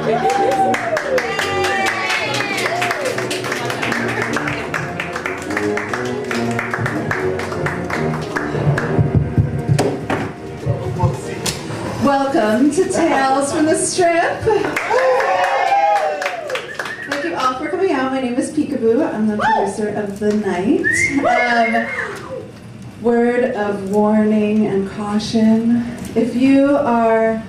Welcome to Tales from the Strip. Thank you all for coming out. My name is Peekaboo. I'm the producer of the night. Word of warning and caution. If you are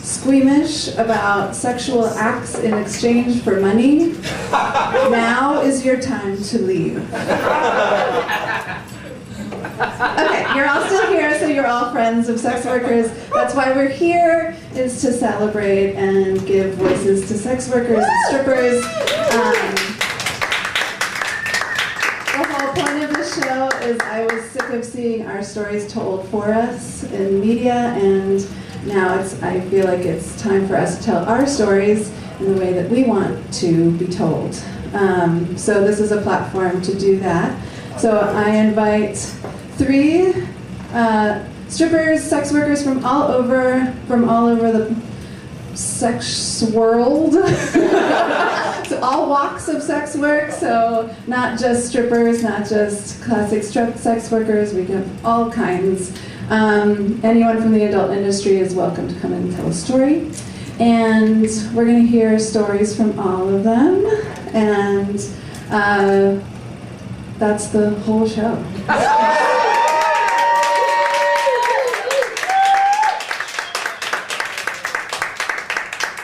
squeamish about sexual acts in exchange for money, now is your time to leave. Okay, you're all still here, so you're all friends of sex workers. That's why we're here, is to celebrate and give voices to sex workers and strippers. The whole point of this show is I was sick of seeing our stories told for us in media, and now I feel like it's time for us to tell our stories in the way that we want to be told. So this is a platform to do that. So I invite 3 strippers, sex workers from all over the sex world. So all walks of sex work, so not just strippers, not just classic sex workers, we have all kinds. Anyone from the adult industry is welcome to come and tell a story. And we're going to hear stories from all of them, and that's the whole show.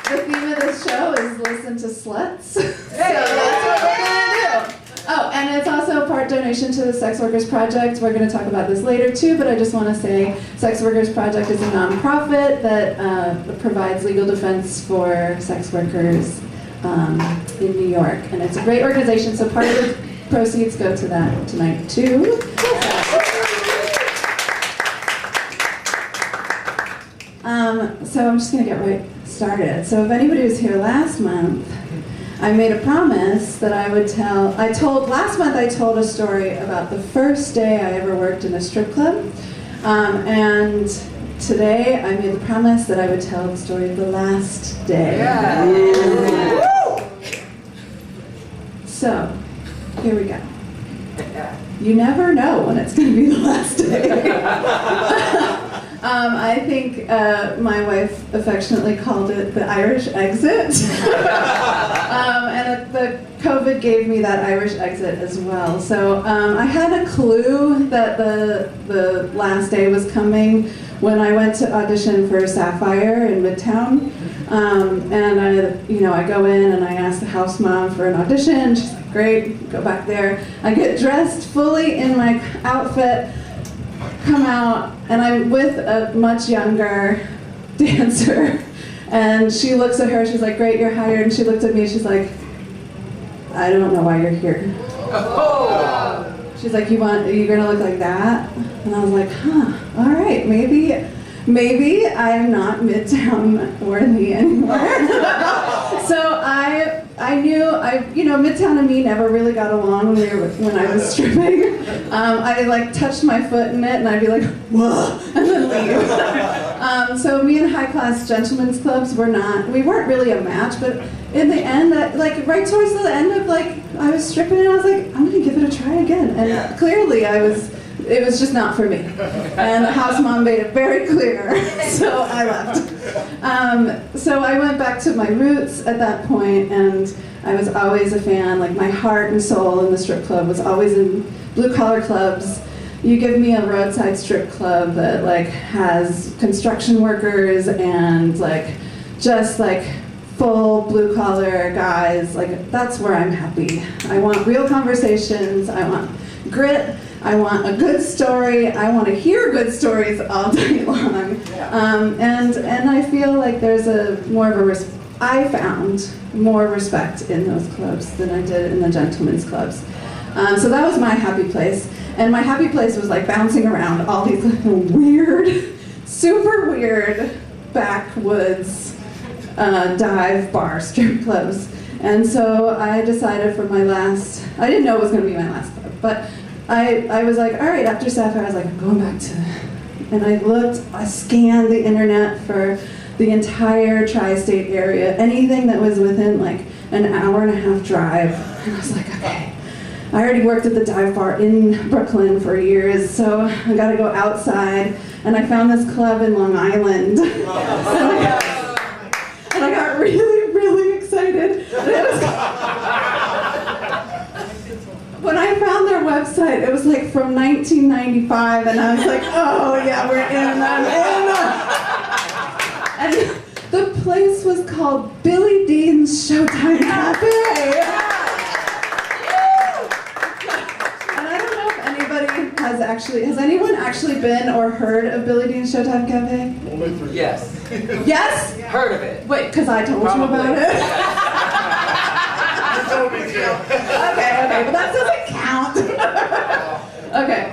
The theme of this show is listen to sluts. So that's what we're going to do. Oh, and it's also a part donation to the Sex Workers Project. We're going to talk about this later too, but I just want to say Sex Workers Project is a nonprofit that provides legal defense for sex workers in New York. And it's a great organization, so part of the proceeds go to that tonight too. So I'm just going to get right started. So if anybody was here last month, I made a promise that last month I told a story about the first day I ever worked in a strip club. And today I made the promise that I would tell the story of the last day. Yeah. So, here we go. You never know when it's going to be the last day. I think my wife affectionately called it the Irish exit. And the COVID gave me that Irish exit as well. So I had a clue that the last day was coming when I went to audition for Sapphire in Midtown. And I go in and I ask the house mom for an audition. She's like, great, go back there. I get dressed fully in my outfit, come out, and I'm with a much younger dancer. And she looks at her, she's like, great, you're hired. And she looked at me, she's like, I don't know why you're here. Oh. She's like, are you gonna look like that? And I was like, all right, maybe I'm not Midtown worthy anymore. So I knew, Midtown and me never really got along when I was stripping. I touched my foot in it and I'd be like, whoa, and then leave. So me and high-class gentlemen's clubs we weren't really a match, but in the end, right towards the end of I was stripping and I was like, I'm gonna give it a try again. And clearly it was just not for me. And the house mom made it very clear, so I left. So I went back to my roots at that point, and I was always a fan. My heart and soul in the strip club was always in blue-collar clubs. You give me a roadside strip club that has construction workers and just full blue-collar guys. That's where I'm happy. I want real conversations. I want grit. I want a good story. I want to hear good stories all day long. And I feel like there's I found more respect in those clubs than I did in the gentlemen's clubs. So that was my happy place. And my happy place was bouncing around all these super weird backwoods dive bar strip clubs. And so I decided for I didn't know it was going to be my last club, but I was like, all right, after Sapphire, I was like, I'm going back to, and I scanned the internet for the entire tri-state area, anything that was within like an hour and a half drive. And I was like, okay. I already worked at the dive bar in Brooklyn for years, so I got to go outside. And I found this club in Long Island. And I got really, really excited. When I found their website, it was like from 1995, and I was like, oh yeah, we're in, I'm in. And the place was called Billy Dean's Showtime Cafe. And I don't know if anybody has anyone actually been or heard of Billy Dean's Showtime Cafe? Yes. Yes? Heard of it. Wait, because I told you about it? You told me to. Okay, but that doesn't count. Okay,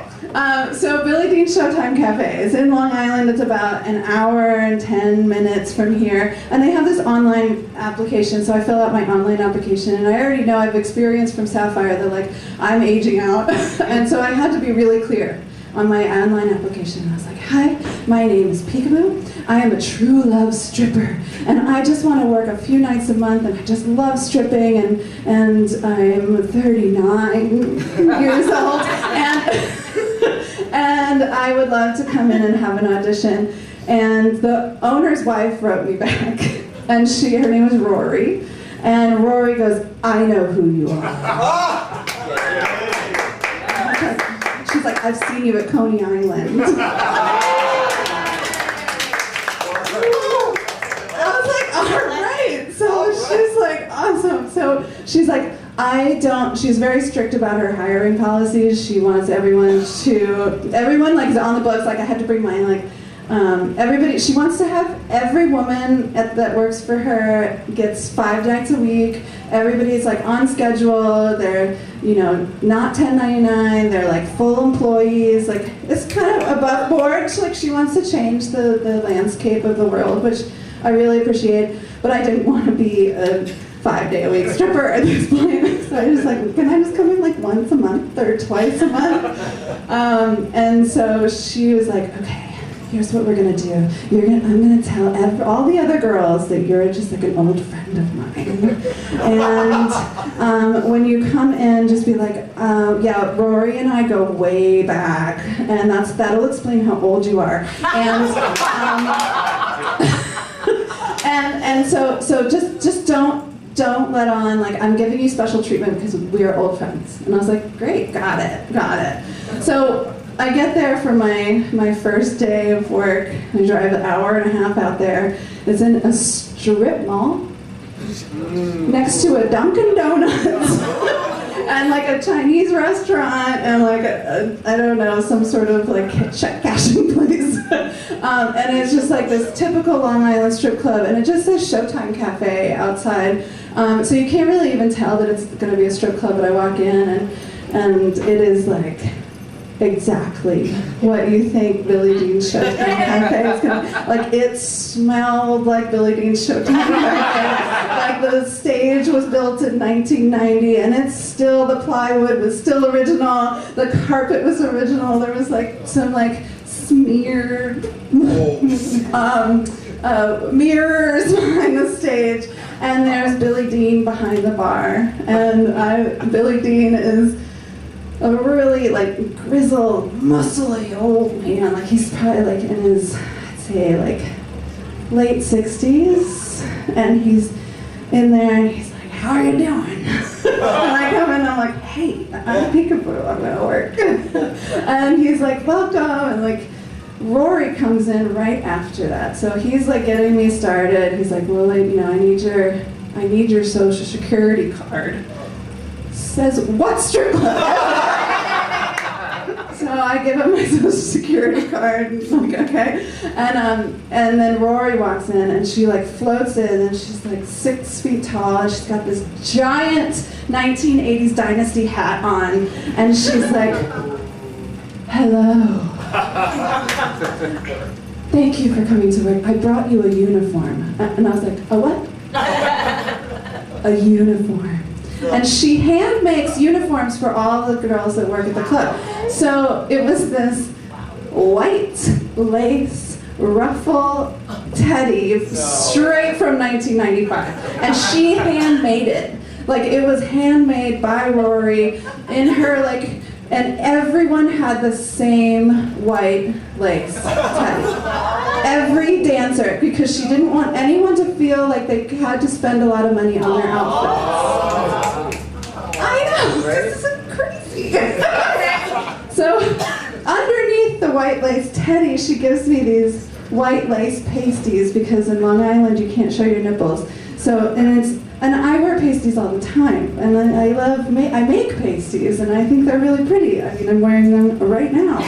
so Billy Dean's Showtime Cafe is in Long Island. It's about an hour and 10 minutes from here. And they have this online application, so I fill out my online application. And I already know I've experienced from Sapphire that like I'm aging out. And so I had to be really clear on my online application. I was like, hi, my name is Peekaboo. I am a true love stripper, and I just want to work a few nights a month, and I just love stripping, and I'm 39 years old, and I would love to come in and have an audition. And the owner's wife wrote me back, and her name was Rory, and Rory goes, I know who you are. She's like, I've seen you at Coney Island. I was like, all right. So she's like, awesome. So she's like, she's very strict about her hiring policies. She wants everyone like is on the books. Like I had to bring mine, like, everybody, she wants to have every woman that works for her gets 5 nights a week. Everybody's like on schedule. They're, not 1099. They're like full employees. Like it's kind of above board. She wants to change the landscape of the world, which I really appreciate. But I didn't want to be a 5-day-a-week stripper at this point. So I was like, can I just come in like once a month or twice a month? And so she was like, okay. Here's what we're gonna do. I'm gonna tell all the other girls that you're just like an old friend of mine. And when you come in, just be like, yeah, Rory and I go way back, and that'll explain how old you are. And so just don't let on, like, I'm giving you special treatment because we are old friends. And I was like, great, got it. So I get there for my first day of work. I drive an hour and a half out there. It's in a strip mall next to a Dunkin' Donuts and like a Chinese restaurant and like I don't know, some sort of like check cashing place. And it's just like this typical Long Island strip club, and it just says Showtime Cafe outside. So you can't really even tell that it's going to be a strip club, but I walk in and it is like exactly what you think Billy Dean's Showtime Cafe is going to. Like, it smelled like Billy Dean's Showtime Cafe. Like, the stage was built in 1990, and it's still, the plywood was still original, the carpet was original, there was like some like smeared mirrors behind the stage, and there's Billy Dean behind the bar. And Billy Dean is a really like grizzled, muscly old man. Like he's probably like in his, I'd say like late 60s, and he's in there and he's like, how are you doing? And I come in and I'm like, hey, I'm Peekaboo, I'm gonna work. And he's like, welcome, and like Rory comes in right after that. So he's like getting me started. He's like, well, like, I need your social security card. Says, what strip club? So I give him my social security card, and I'm like, okay. And then Rory walks in, and she like floats in, and she's like 6 feet tall, and she's got this giant 1980s Dynasty hat on, and she's like, hello. Thank you for coming to work. I brought you a uniform. And I was like, a what? A uniform. And she hand makes uniforms for all the girls that work at the club. So it was this white lace ruffle teddy straight from 1995. And she handmade it. Like, it was handmade by Rory in her, like, and everyone had the same white lace teddy. Every dancer, because she didn't want anyone to feel like they had to spend a lot of money on their outfits. I know, this is crazy. So, underneath the white lace teddy, she gives me these white lace pasties, because in Long Island you can't show your nipples. So, and I wear pasties all the time, and I make pasties, and I think they're really pretty. I mean, I'm wearing them right now.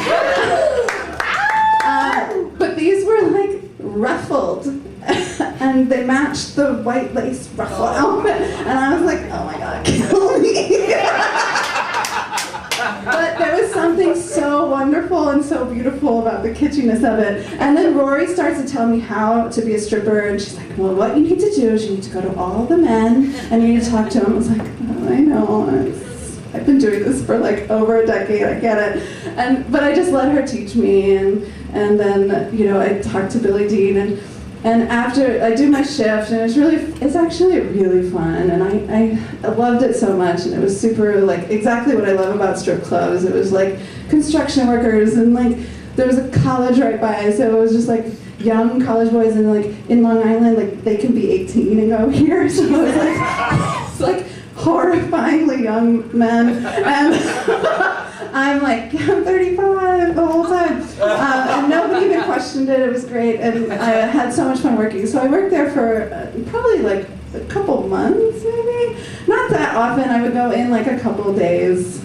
But these were like ruffled, and they matched the white lace ruffle outfit, and I was like, oh my God, kill me. But there was something so wonderful and so beautiful about the kitschiness of it. And then Rory starts to tell me how to be a stripper, and she's like, well, what you need to do is you need to go to all the men, and you need to talk to them. I was like, oh, I know. I've been doing this for like over a decade, I get it. But I just let her teach me, and then, you know, I talked to Billie Dean, and after I do my shift, and it's actually really fun, and I loved it so much, and it was super, like, exactly what I love about strip clubs. It was like construction workers, and like there was a college right by, so it was just like young college boys, and like in Long Island, like they can be 18 and go here, so it was like it's like horrifyingly young men, and I'm like, I'm 35 the whole time. And nobody even questioned it. It was great. And I had so much fun working. So I worked there for probably like a couple months, maybe. Not that often. I would go in like a couple days.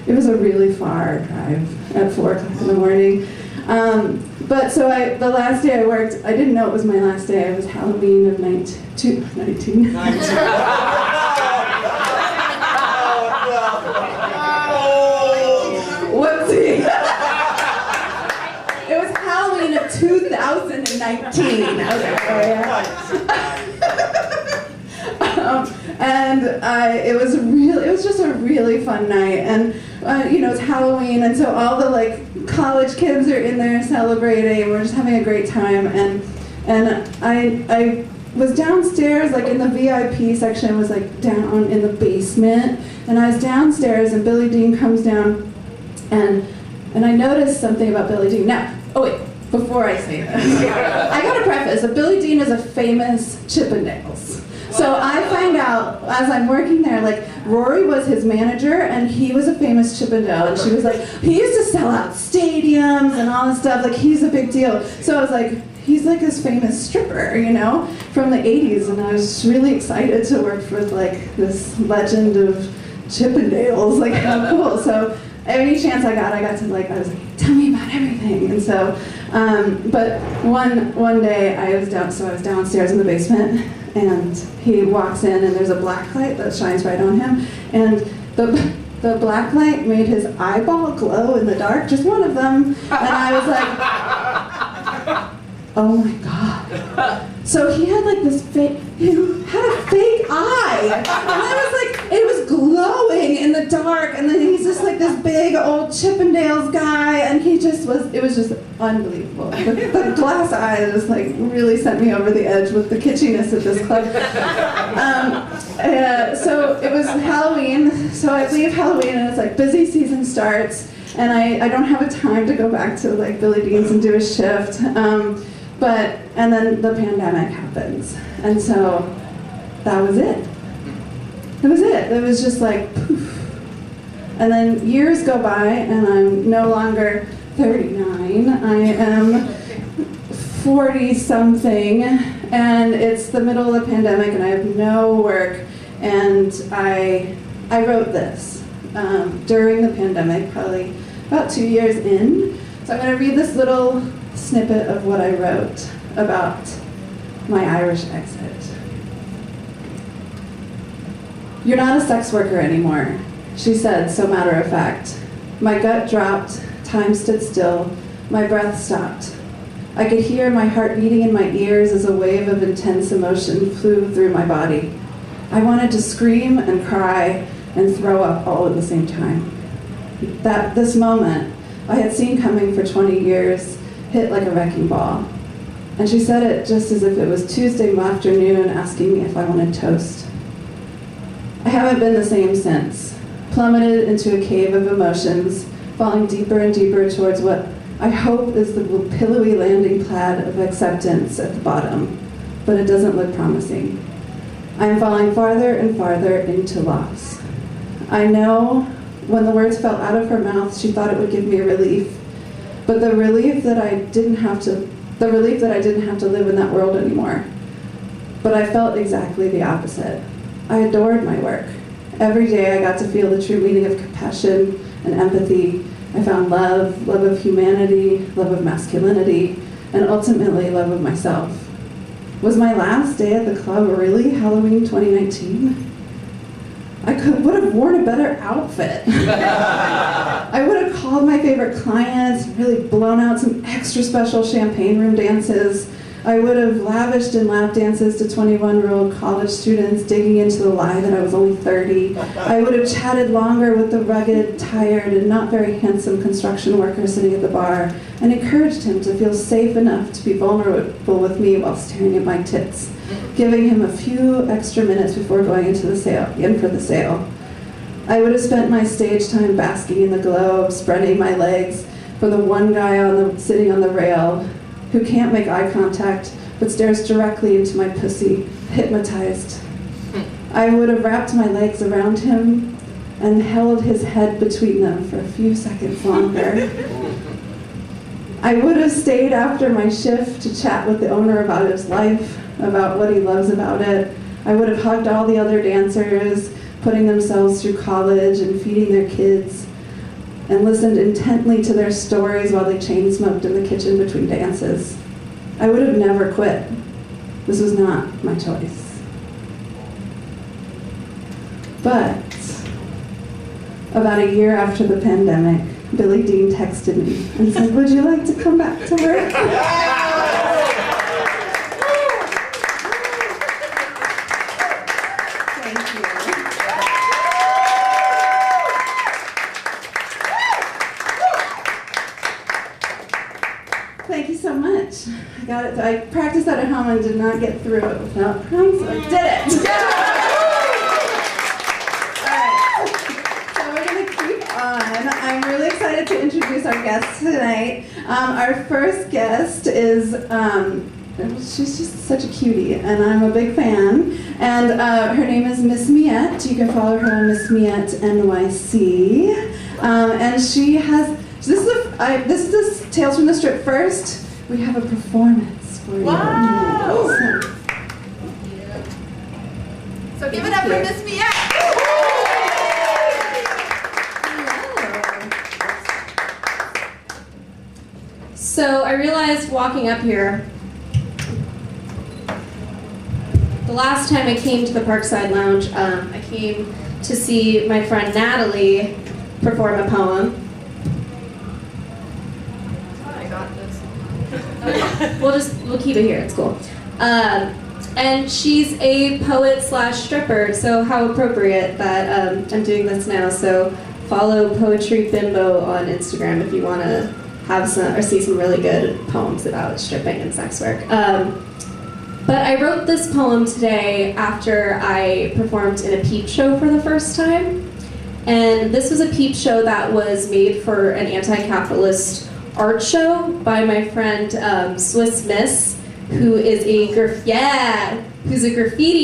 It was a really far drive at 4 o'clock in the morning. But so the last day I worked, I didn't know it was my last day. It was Halloween of 19. Whoopsie. It was Halloween of 2019. Okay, and it was just a really fun night, and you know, it's Halloween, and so all the like college kids are in there celebrating. We're just having a great time, and I was downstairs, like in the VIP section, was like down in the basement, and I was downstairs, and Billie Dean comes down. And I noticed something about Billie Dean. Now, oh wait, before I say this, I gotta preface that Billie Dean is a famous Chippendales. So I find out as I'm working there, like Rory was his manager, and he was a famous Chippendale, and she was like, he used to sell out stadiums and all this stuff, like he's a big deal. So I was like, he's like this famous stripper, you know, from the 80s, and I was really excited to work with like this legend of Chippendales, like how cool. So any chance I got to like, I was like, tell me about everything. And so, but one day I was downstairs in the basement, and he walks in, and there's a black light that shines right on him, and the black light made his eyeball glow in the dark, just one of them, and I was like, oh my God. So he had like this fake, he had a fake eye, and I was like, it was glowing in the dark, and then he's just like this big old Chippendales guy, and it was just unbelievable. The glass eye just like really sent me over the edge with the kitschiness of this club. So it was Halloween, so I leave Halloween, and it's like busy season starts, and I don't have a time to go back to like Billie Dean's and do a shift. And then the pandemic happens, and so that was it. That was it. It was just like poof. And then years go by, and I'm no longer 39. I am 40-something, and it's the middle of the pandemic, and I have no work. And I wrote this during the pandemic, probably about 2 years in. So I'm going to read this little snippet of what I wrote about my Irish exit. You're not a sex worker anymore, she said, so matter of fact. My gut dropped, time stood still, my breath stopped. I could hear my heart beating in my ears as a wave of intense emotion flew through my body. I wanted to scream and cry and throw up all at the same time. This moment I had seen coming for 20 years, hit like a wrecking ball. And she said it just as if it was Tuesday afternoon, asking me if I wanted toast. I haven't been the same since, plummeted into a cave of emotions, falling deeper and deeper towards what I hope is the pillowy landing pad of acceptance at the bottom, but it doesn't look promising. I am falling farther and farther into loss. I know when the words fell out of her mouth, she thought it would give me relief, but the relief that I didn't have to live in that world anymore. But I felt exactly the opposite. I adored my work. Every day I got to feel the true meaning of compassion and empathy. I found love of humanity, love of masculinity, and ultimately love of myself. Was my last day at the club really Halloween 2019? I would have worn a better outfit. I would have called my favorite clients, really blown out some extra special champagne room dances. I would have lavished in lap dances to 21-year-old college students, digging into the lie that I was only 30. I would have chatted longer with the rugged, tired, and not very handsome construction worker sitting at the bar, and encouraged him to feel safe enough to be vulnerable with me while staring at my tits, giving him a few extra minutes before going in for the sale. I would have spent my stage time basking in the glow, spreading my legs for the one guy sitting on the rail who can't make eye contact but stares directly into my pussy, hypnotized. I would have wrapped my legs around him and held his head between them for a few seconds longer. I would have stayed after my shift to chat with the owner about his life, about what he loves about it. I would have hugged all the other dancers, putting themselves through college and feeding their kids, and listened intently to their stories while they chain smoked in the kitchen between dances. I would have never quit. This was not my choice. But about a year after the pandemic, Billy Dean texted me and said, "Would you like to come back to work?" Thank you so much. I got it. I practiced that at home and did not get through it without crying, so I did it. All right. So we're going to keep on. I'm really excited to introduce our guest tonight. Our first guest is, she's just such a cutie, and I'm a big fan. And her name is Miss Miyette. You can follow her on Miss Miyette NYC. And she has. This is the Tales from the Strip. First, we have a performance for you. Wow! So give it up for Miss Miyette. So I realized walking up here, the last time I came to the Parkside Lounge, I came to see my friend Natalie perform a poem. We'll keep it here, it's cool. And she's a poet / stripper, so how appropriate that I'm doing this now. So follow Poetry Bimbo on Instagram if you want to have some or see some really good poems about stripping and sex work. But I wrote this poem today after I performed in a peep show for the first time. And this was a peep show that was made for an anti-capitalist art show by my friend Swiss Miss, who is a graffiti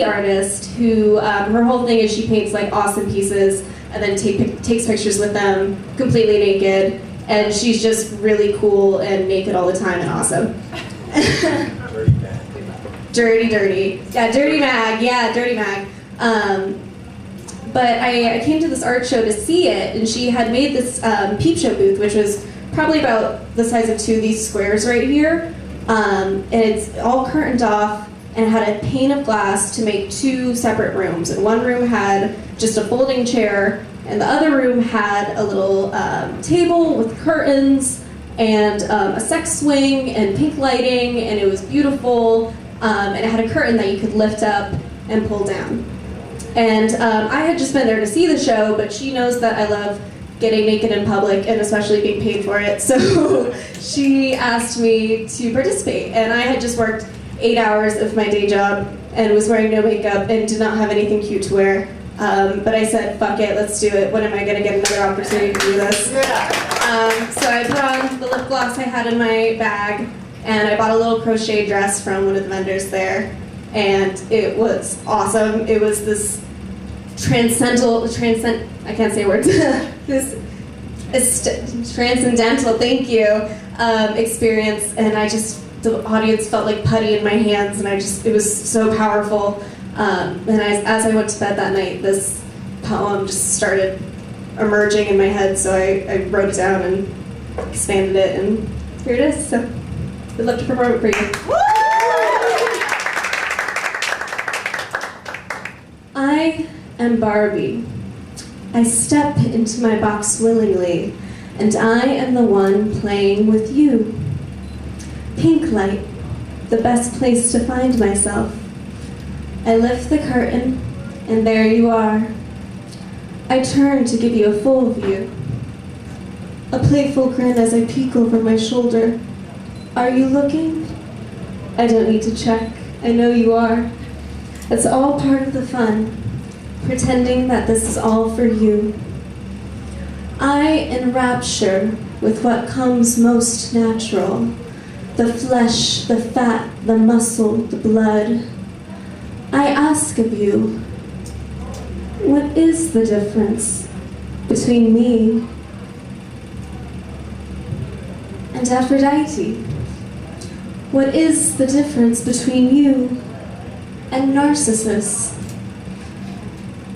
artist who her whole thing is she paints like awesome pieces and then takes pictures with them completely naked, and she's just really cool and naked all the time and awesome. Dirty mag. But I came to this art show to see it, and she had made this peep show booth, which was probably about the size of 2 of these squares right here. And it's all curtained off and had a pane of glass to make 2 separate rooms. And one room had just a folding chair, and the other room had a little table with curtains and a sex swing and pink lighting, and it was beautiful. And it had a curtain that you could lift up and pull down. And I had just been there to see the show, but she knows that I love getting naked in public and especially being paid for it. So she asked me to participate, and I had just worked 8 hours of my day job and was wearing no makeup and did not have anything cute to wear. But I said, fuck it, let's do it. When am I going to get another opportunity to do this? So I put on the lip gloss I had in my bag, and I bought a little crochet dress from one of the vendors there, and it was awesome. It was this I can't say words, this transcendental, thank you, experience, and the audience felt like putty in my hands, and it was so powerful. And as I went to bed that night, this poem just started emerging in my head, so I wrote it down and expanded it, and here it is. So I'd love to perform it for you. I am Barbie. I step into my box willingly, and I am the one playing with you. Pink light, the best place to find myself. I lift the curtain, and there you are. I turn to give you a full view. A playful grin as I peek over my shoulder. Are you looking? I don't need to check. I know you are. It's all part of the fun, pretending that this is all for you. I enrapture with what comes most natural. The flesh, the fat, the muscle, the blood. I ask of you, what is the difference between me and Aphrodite? What is the difference between you and Narcissus?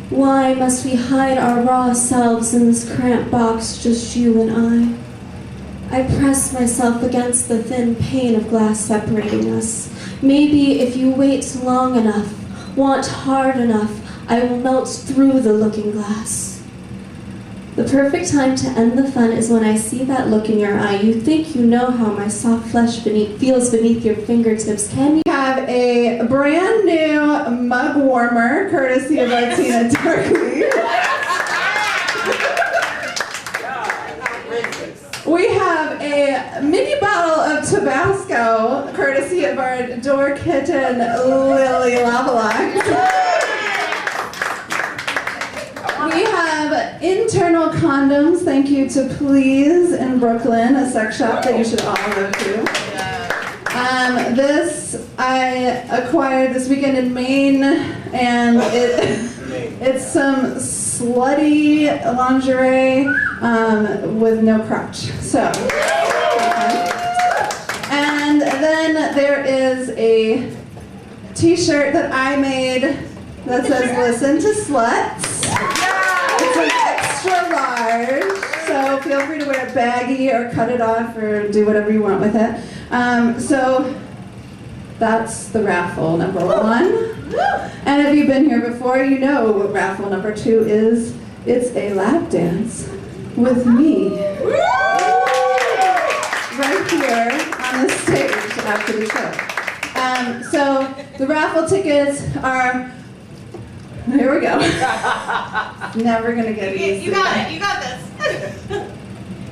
Why must we hide our raw selves in this cramped box, just you and I press myself against the thin pane of glass separating us. Maybe if you wait long enough, want hard enough, I will melt through the looking glass. The perfect time to end the fun is when I see that look in your eye. You think you know how my soft flesh feels beneath your fingertips. Can you? We have a brand new mug warmer, courtesy of Artina Darkly. We have a mini bottle of Tabasco, courtesy of our door kitten, Lily Lavalax. We have internal condoms, thank you to Please in Brooklyn, a sex shop that you should all go to. This I acquired this weekend in Maine, and it's some slutty lingerie with no crotch. So, and then there is a t-shirt that I made that says "Listen to Sluts." It's an extra large, so feel free to wear it baggy or cut it off or do whatever you want with it. So that's the raffle number one. And if you've been here before, you know what raffle number two is. It's a lap dance with me. Right here on the stage after the show. So the raffle tickets are, here we go. Never gonna get easy. You got it, you got this.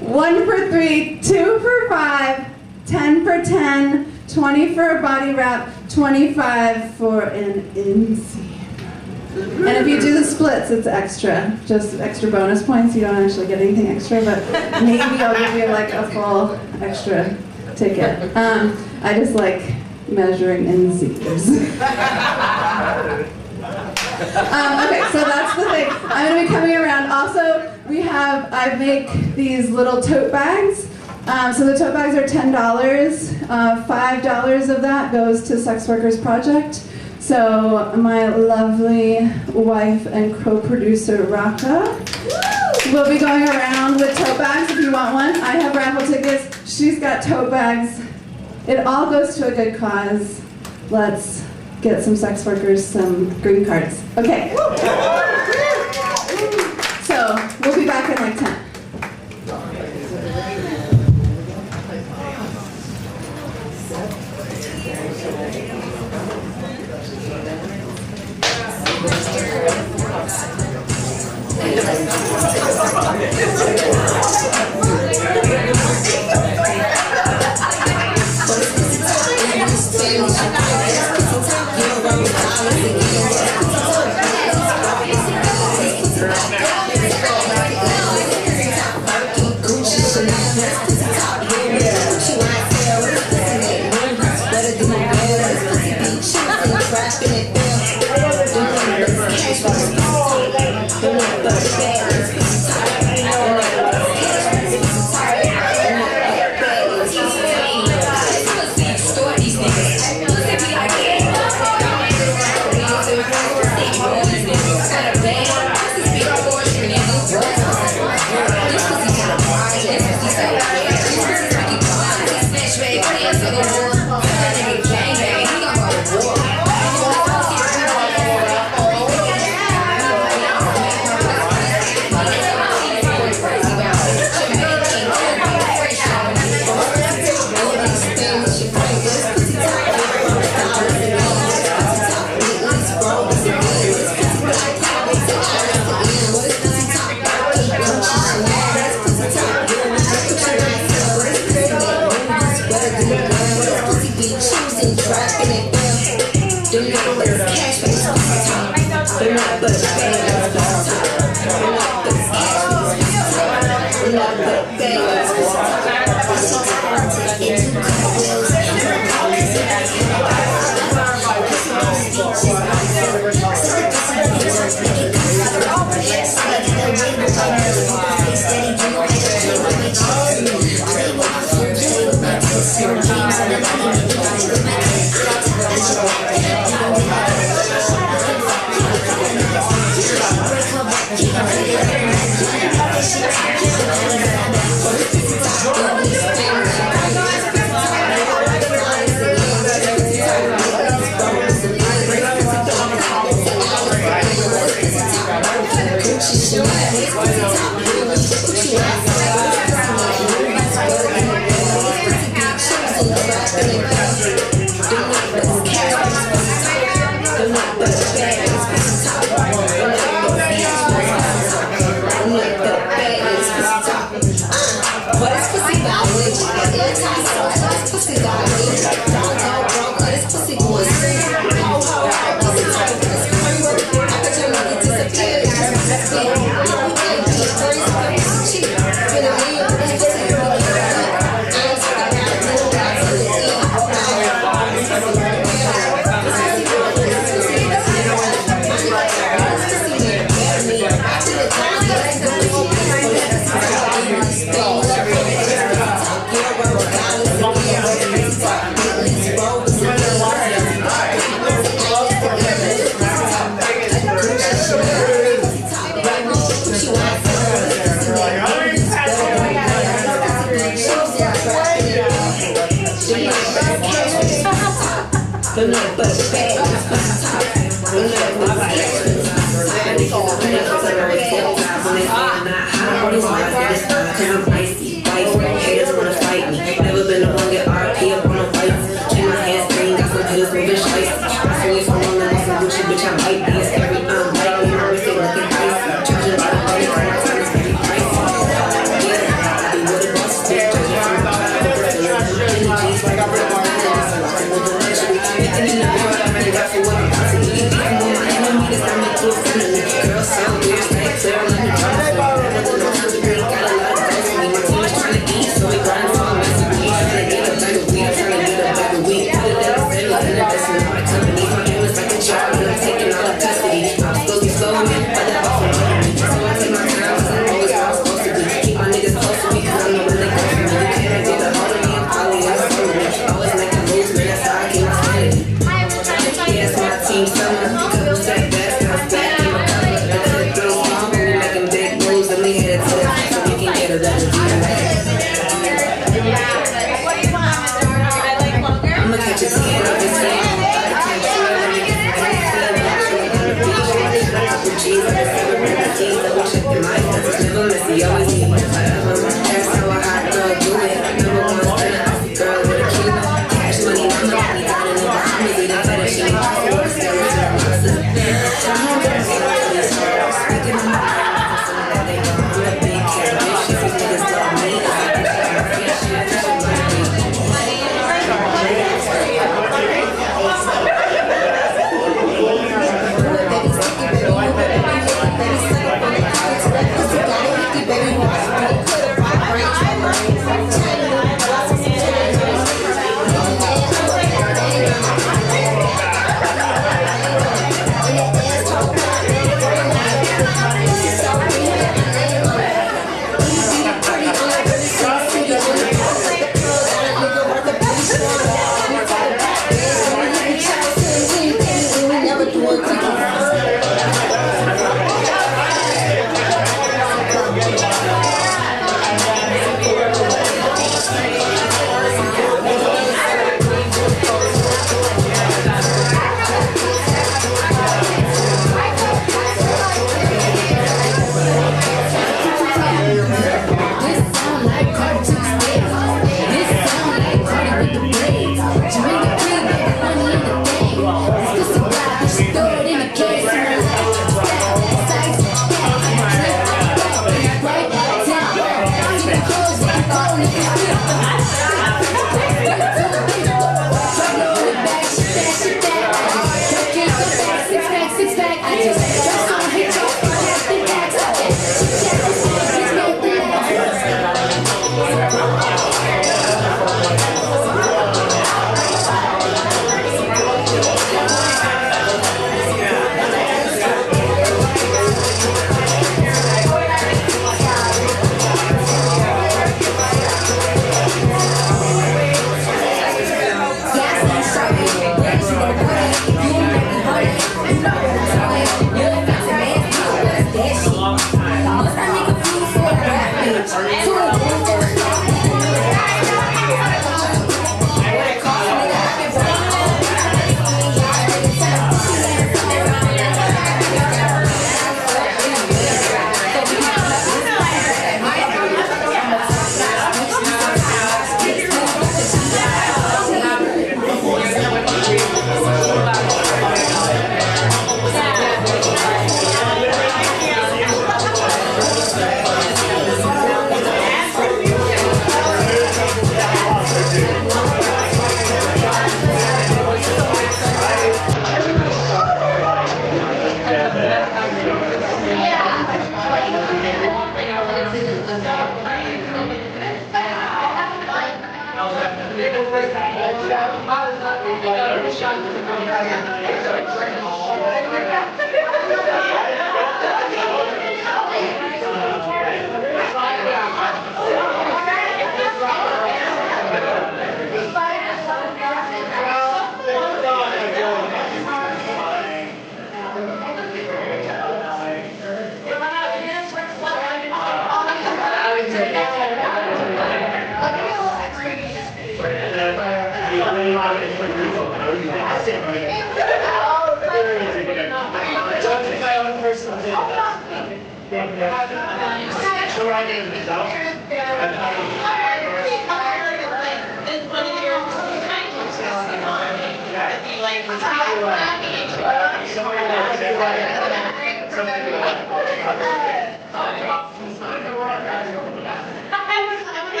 1 for 3, 2 for 5, 10 for 10, 20 for a body wrap, 25 for an inseam. And if you do the splits, it's extra. Just extra bonus points. You don't actually get anything extra, but maybe I'll give you like a full extra ticket. I just like measuring inseams. Okay, so that's the thing. I'm going to be coming around. Also, I make these little tote bags. So the tote bags are $10. $5 of that goes to Sex Workers Project. So my lovely wife and co-producer, Raka, will be going around with tote bags if you want one. I have raffle tickets. She's got tote bags. It all goes to a good cause. Let's get some sex workers some green cards. Okay. So we'll be back in like 10. Cash money, I'm a money, got it in the this back. I just don't hit your big bags up.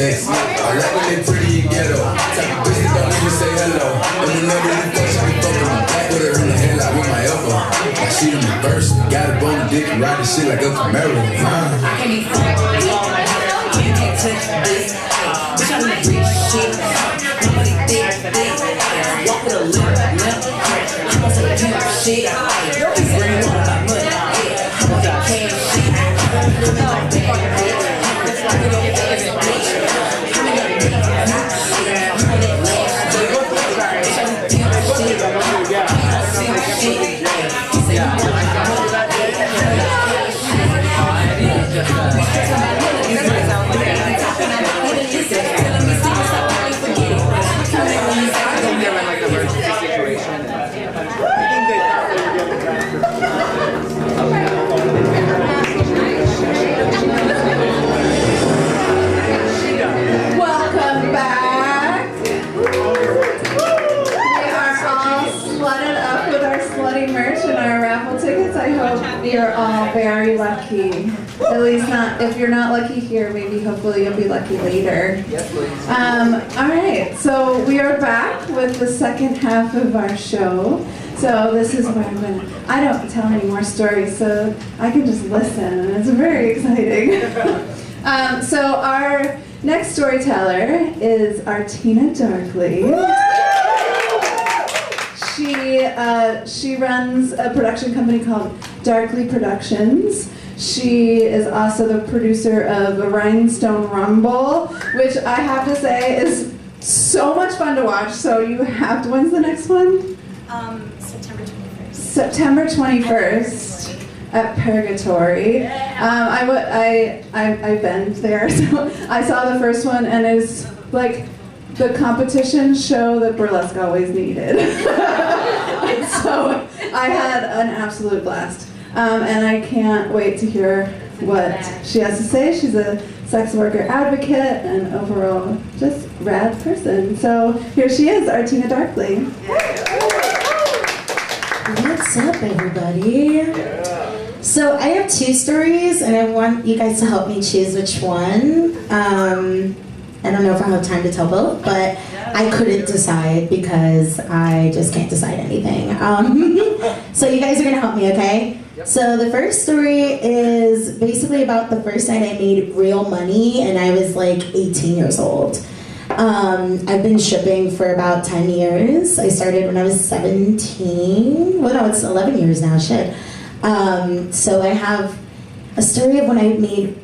sexy. I like when they pretty and ghetto. Type of bitch that don't even say hello. And whenever you fuck, she be fucking my back with her in the headlock with my elbow. Like she in reverse, got a bone dick and ride this shit like a Camaro. I can't be friends with all my heart. You can't touch this. Bitch, I'm the rich shit. Nobody thick. Walk with a limp. I'm on some pimp shit. Don't be bringing all my money. I'm on some cash shit. Welcome back. We are all slutted up with our slutty merch and our raffle tickets. I hope you're all very lucky. At least not, if you're not lucky here, maybe hopefully you'll be lucky later. Yes, please. All right, so we are back with the second half of our show. So this is where I don't tell any more stories, so I can just listen, and it's very exciting. So our next storyteller is Artina Darkley. She runs a production company called Darkley Productions. She is also the producer of Rhinestone Rumble, which I have to say is so much fun to watch. So you have to, when's the next one? September 21st. September 21st at Purgatory. I've been there, so I saw the first one, and it's like the competition show that burlesque always needed. So I had an absolute blast. And I can't wait to hear what she has to say. She's a sex worker advocate and overall just rad person. So here she is, Artina Darkley. What's up, everybody? So I have two stories, and I want you guys to help me choose which one. I don't know if I have time to tell both, but I couldn't decide because I just can't decide anything. So you guys are gonna help me, okay? So the first story is basically about the first night I made real money, and I was like 18 years old. I've been shipping for about 10 years. I started when I was 17. Well, no, it's 11 years now, shit. So I have a story of when I made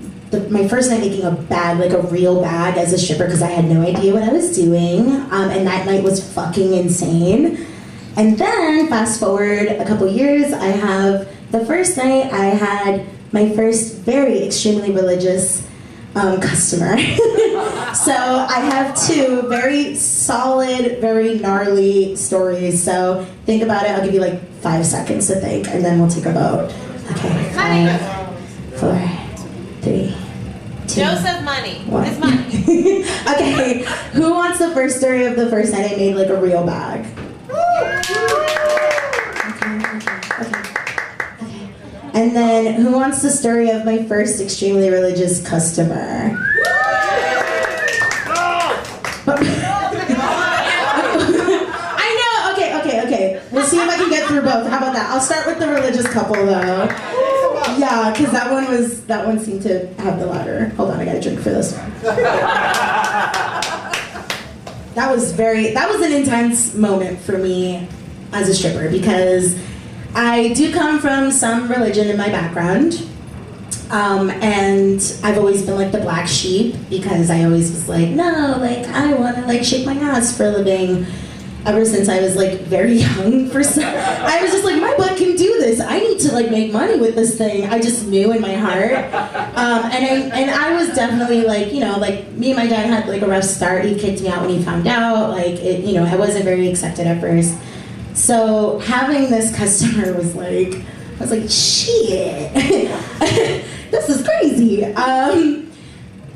my first night making a bag, like a real bag as a shipper, because I had no idea what I was doing. And that night was fucking insane. And then, fast forward a couple years, I have the first night I had my first very extremely religious customer. So I have two very solid, very gnarly stories. So think about it. I'll give you like 5 seconds to think, and then we'll take a vote. Okay, 5, 4, 3, 2. Joseph money. 1. It's money. Okay, who wants the first story of the first night I made like a real bag? Okay. And then who wants the story of my first extremely religious customer? I know, okay. We'll see if I can get through both. How about that? I'll start with the religious couple though. Yeah, because that one seemed to have the louder. Hold on, I gotta drink for this one. That was an intense moment for me as a stripper, because I do come from some religion in my background. And I've always been like the black sheep, because I always was like, no, like I want to like shake my ass for a living. Ever since I was like very young, I was just like, my butt can do this. I need to like make money with this thing. I just knew in my heart. And I was definitely like, you know, like me and my dad had like a rough start. He kicked me out when he found out. Like, it, you know, I wasn't very accepted at first. So having this customer was like, I was like, shit, this is crazy.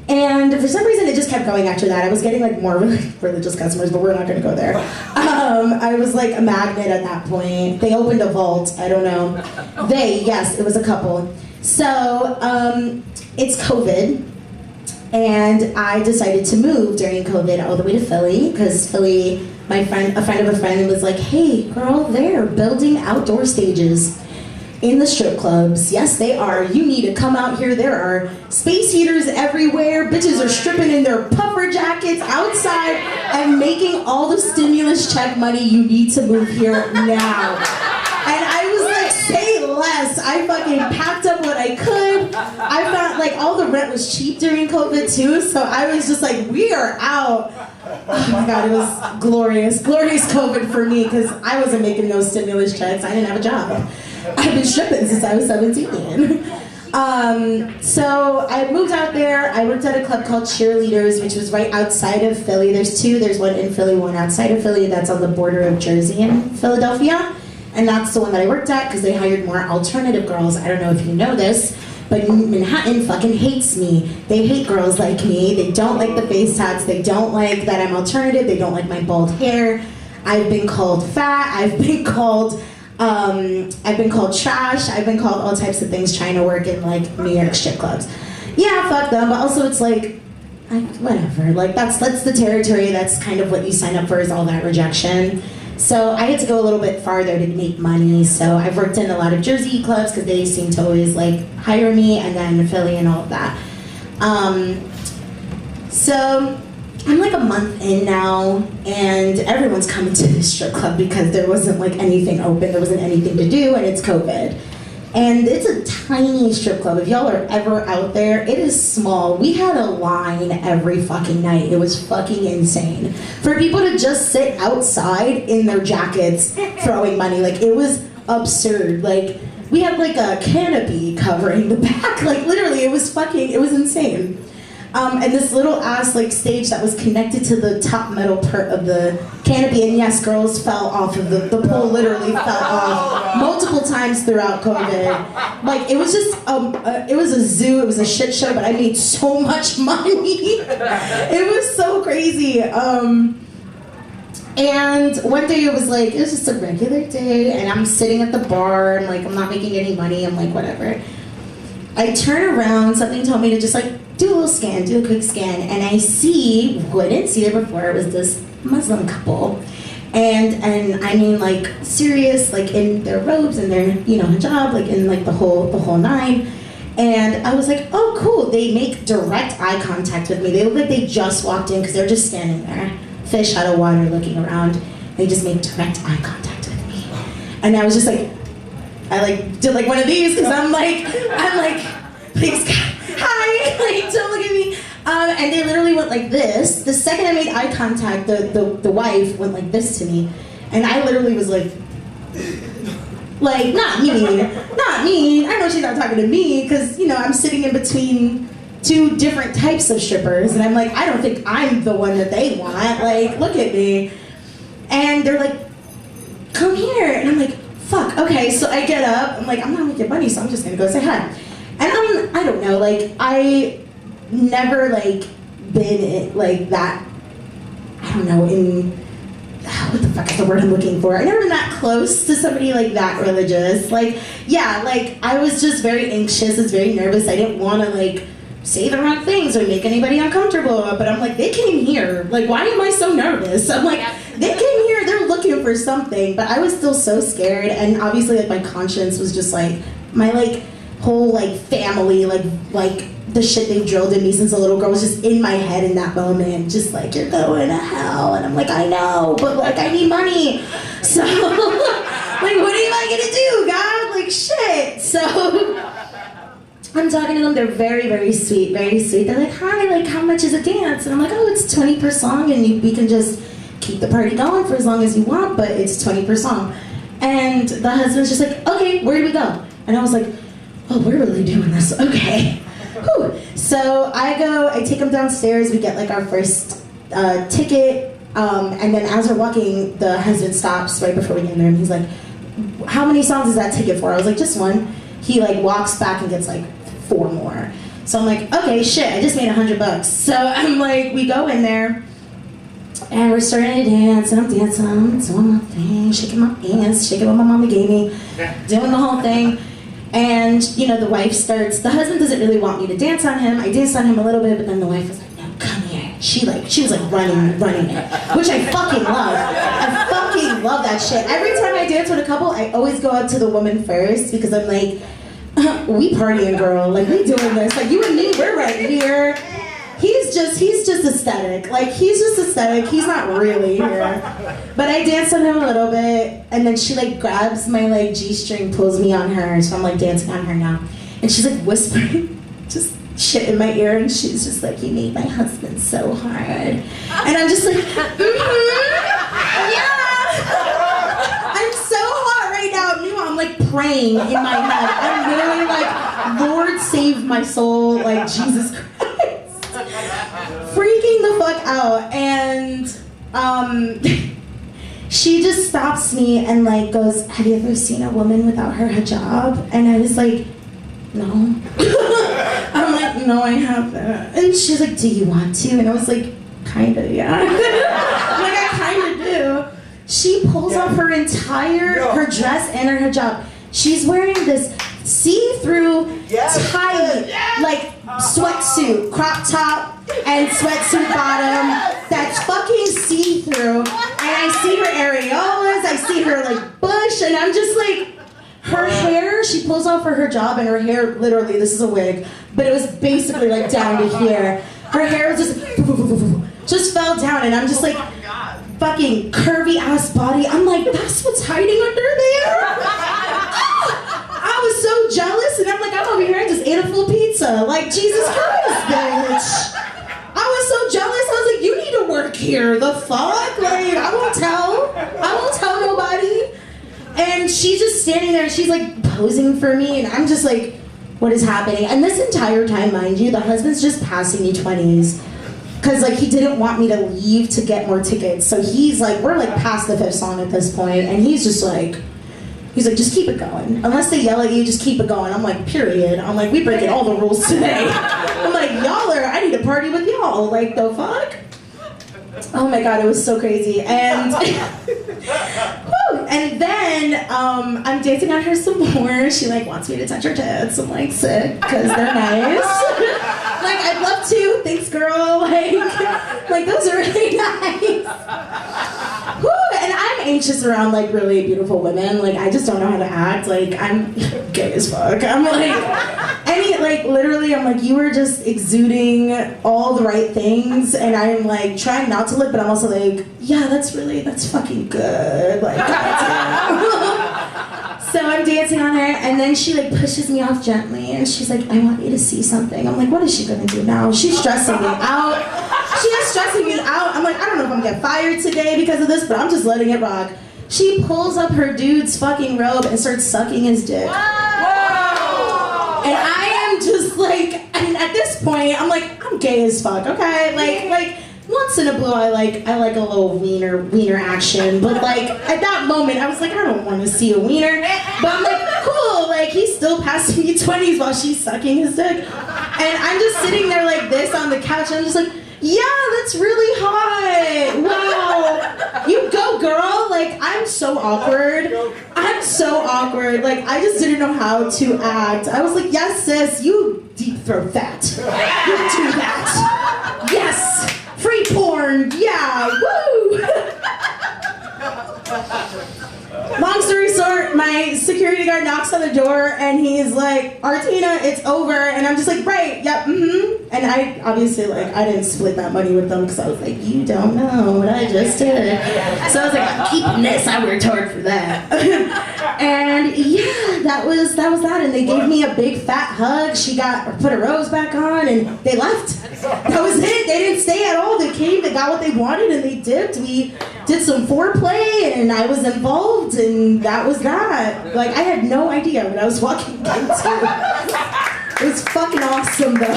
And for some reason, it just kept going after that. I was getting like more religious customers, but we're not going to go there. I was like a magnet at that point. They opened a vault. I don't know. Yes, it was a couple. So it's COVID, And I decided to move during COVID all the way to Philly, because Philly, a friend of a friend was like, hey girl, they're building outdoor stages in the strip clubs. Yes, they are. You need to come out here. There are space heaters everywhere. Bitches are stripping in their puffer jackets outside and making all the stimulus check money you need to move here now. And I was like, say less. I fucking packed up what I could. I found like all the rent was cheap during COVID too, so I was just like, we are out. Oh my God, it was glorious. Glorious COVID for me, because I wasn't making no stimulus checks. I didn't have a job. I've been stripping since I was 17. So I moved out there. I worked at a club called Cheerleaders, which was right outside of Philly. There's two. There's one in Philly, one outside of Philly. That's on the border of Jersey and Philadelphia. And that's the one that I worked at because they hired more alternative girls. I don't know if you know this, but Manhattan fucking hates me. They hate girls like me. They don't like the face tats. They don't like that I'm alternative. They don't like my bald hair. I've been called fat. I've been called trash. I've been called all types of things trying to work in like New York strip clubs. Yeah, fuck them. But also it's like whatever. Like that's the territory. That's kind of what you sign up for, is all that rejection. So I had to go a little bit farther to make money. So I've worked in a lot of Jersey clubs because they seem to always like hire me, and then Philly and all of that. So I'm like a month in now, and everyone's coming to this strip club because there wasn't like anything open, there wasn't anything to do, and it's COVID. And it's a tiny strip club. If y'all are ever out there, it is small. We had a line every fucking night. It was fucking insane. For people to just sit outside in their jackets throwing money, like it was absurd. Like we had like a canopy covering the back. Like literally, it was insane. And this little ass like stage that was connected to the top metal part of the canopy, and yes, girls fell off of the pole. Literally fell off multiple times throughout COVID. Like it was just it was a zoo, it was a shit show, but I made so much money. It was so crazy. And one day it was just a regular day, and I'm sitting at the bar, and like I'm not making any money. I'm like, whatever. I turn around, something told me to just like do a little scan, do a quick scan, and I see, who I didn't see there before, it was this Muslim couple. And I mean like serious, like in their robes and their, hijab, like in like the whole nine. And I was like, oh cool, they make direct eye contact with me. They look like they just walked in because they're just standing there, fish out of water looking around. They just make direct eye contact with me. And I was just like, I like did like one of these because I'm like, please God, hi, like don't look at me. And they literally went like this. The second I made eye contact, the wife went like this to me, and I literally was like not me. I know she's not talking to me because I'm sitting in between two different types of strippers, and I'm like, I don't think I'm the one that they want. Like, look at me. And they're like, come here, and I'm like, fuck, okay, so I get up, I'm like, I'm not making money, so I'm just gonna go say hi. And I don't know, like, I never, like, been, like, that, I don't know, what the fuck is the word I'm looking for? I never been that close to somebody, like, that religious. Like, yeah, like, I was just very anxious, I was very nervous, I didn't want to, like, say the wrong things or make anybody uncomfortable, but I'm like, they came here, like, why am I so nervous? I'm like, they came here, they're looking for something, but I was still so scared, and obviously, like, my conscience was just, like, my, like, whole, like, family, like, the shit they drilled in me since a little girl was just in my head in that moment, just like, you're going to hell, and I'm like, I know, but, like, I need money, so, like, what am I gonna do, God? Like, shit, so, I'm talking to them, they're very, very sweet, very sweet. They're like, hi, like, how much is a dance? And I'm like, oh, it's 20 per song, and we can just keep the party going for as long as you want, but it's 20 per song. And the husband's just like, okay, where do we go? And I was like, oh, we're really doing this, okay. Whew. So I take them downstairs, we get like our first ticket, and then as we're walking, the husband stops right before we get in there, and he's like, how many songs is that ticket for? I was like, just one. He like walks back and gets like 4 more. So I'm like, okay, shit, I just made $100. So I'm like, we go in there, and we're starting to dance, and I'm dancing, I'm doing my thing, shaking my ass, shaking what my mama gave me, doing the whole thing. And, you know, the husband doesn't really want me to dance on him. I danced on him a little bit, but then the wife was like, no, come here. She was like running it, which I fucking love. I fucking love that shit. Every time I dance with a couple, I always go up to the woman first because I'm like, we partying, girl. Like, we doing this. Like, you and me, we're right here. He's just aesthetic. Like, he's just aesthetic. He's not really here. But I danced on him a little bit, and then she like grabs my like G-string, pulls me on her, so I'm like dancing on her now. And she's like whispering just shit in my ear, and she's just like, you made my husband so hard. And I'm just like, yeah. I'm so hot right now. Meanwhile, I'm like praying in my head. I'm literally like, Lord save my soul, like Jesus Christ. Freaking the fuck out. And she just stops me and like goes, have you ever seen a woman without her hijab? And I was like, no. I'm like, no, I haven't. And she's like, do you want to? And I was like, kinda, yeah. Like, I kinda do. She pulls off her her dress and her hijab. She's wearing this see-through, tight, like, sweatsuit, crop top, and sweatsuit bottom that's fucking see-through. And I see her areolas, I see her, like, bush, and I'm just like, her hair, she pulls off her hijab, and her hair, literally, this is a wig, but it was basically, like, down to here. Her hair just fell down, and I'm just like, fucking curvy-ass body. I'm like, that's what's hiding under there? I was so jealous, and I'm like, I'm over here, I just ate a full pizza. Like, Jesus Christ, bitch. I was so jealous, I was like, you need to work here, the fuck? Like, I won't tell nobody. And she's just standing there, and she's like posing for me, and I'm just like, what is happening? And this entire time, mind you, the husband's just passing me 20s. Cause like he didn't want me to leave to get more tickets. So he's like, we're like past the 5th song at this point, and he's like, just keep it going. Unless they yell at you, just keep it going. I'm like, period. I'm like, we breaking all the rules today. I'm like, I need to party with y'all. Like, the fuck? Oh my God, it was so crazy. And and then I'm dancing on her some more. She like wants me to touch her tits. I'm like, sick, cause they're nice. Like, I'd love to. Thanks, girl. Like those are really nice. Whew, and I'm anxious around like really beautiful women. Like, I just don't know how to act. Like, I'm gay as fuck. I'm like, literally, I'm like, you were just exuding all the right things, and I'm like trying not to look, but I'm also like, yeah, that's fucking good. Like, so I'm dancing on her, and then she like pushes me off gently, and she's like, I want you to see something. I'm like, what is she gonna do now? She's stressing me out. She is stressing me out. I'm like, I don't know if I'm gonna get fired today because of this, but I'm just letting it rock. She pulls up her dude's fucking robe and starts sucking his dick. Whoa! And I am just like, and at this point, I'm like, I'm gay as fuck, okay? Like once in a blue, I like a little wiener action, but like at that moment, I was like, I don't want to see a wiener, but I'm like, cool, like he's still passing me 20s while she's sucking his dick, and I'm just sitting there like this on the couch, and I'm just like, yeah, that's really hot. Wow, you go, girl. Like, I'm so awkward. Like, I just didn't know how to act. I was like, yes, sis, you deep throat that. You do that. Yes. Free porn, yeah, woo! Long story short, my security guard knocks on the door, and he's like, Artina, it's over, and I'm just like, right, yep, and I obviously, like, I didn't split that money with them, because I was like, you don't know what I just did. So I was like, I'm keeping this, I worked hard for that. And yeah, that was that, and they gave me a big fat hug. She put a rose back on, and they left. That was it. They didn't stay at all. They came, they got what they wanted, and they dipped. We did some foreplay, and I was involved, and that was that. Like, I had no idea what I was walking into. It was fucking awesome, though.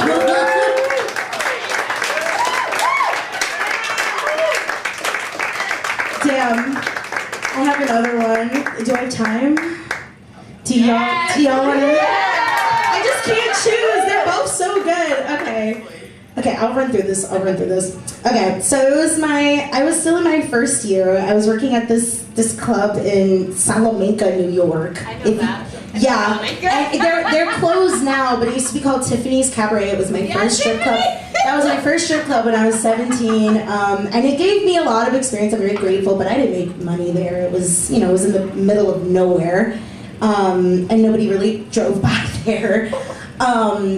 Damn. I have another one. Do I have time? Do y'all want to? I just can't choose. They're both so good. Okay, I'll run through this. Okay, so I was still in my first year. I was working at this club in Salamanca, New York. I know that. Yeah, and they're closed now, but it used to be called Tiffany's Cabaret. It was my first strip club. That was my first strip club when I was 17, and it gave me a lot of experience. I'm very grateful, but I didn't make money there. It was, it was in the middle of nowhere, and nobody really drove by there.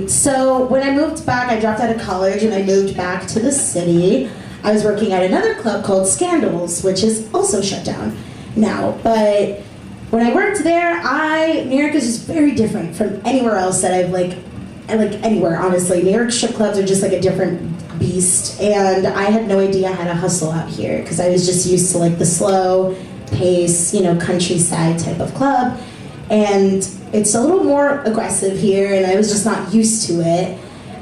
So when I moved back, I dropped out of college and I moved back to the city. I was working at another club called Scandals, which is also shut down now, but when I worked there, New York is just very different from anywhere else that I've anywhere, honestly. New York strip clubs are just like a different beast, and I had no idea how to hustle out here because I was just used to like the slow pace, countryside type of club, and it's a little more aggressive here, and I was just not used to it.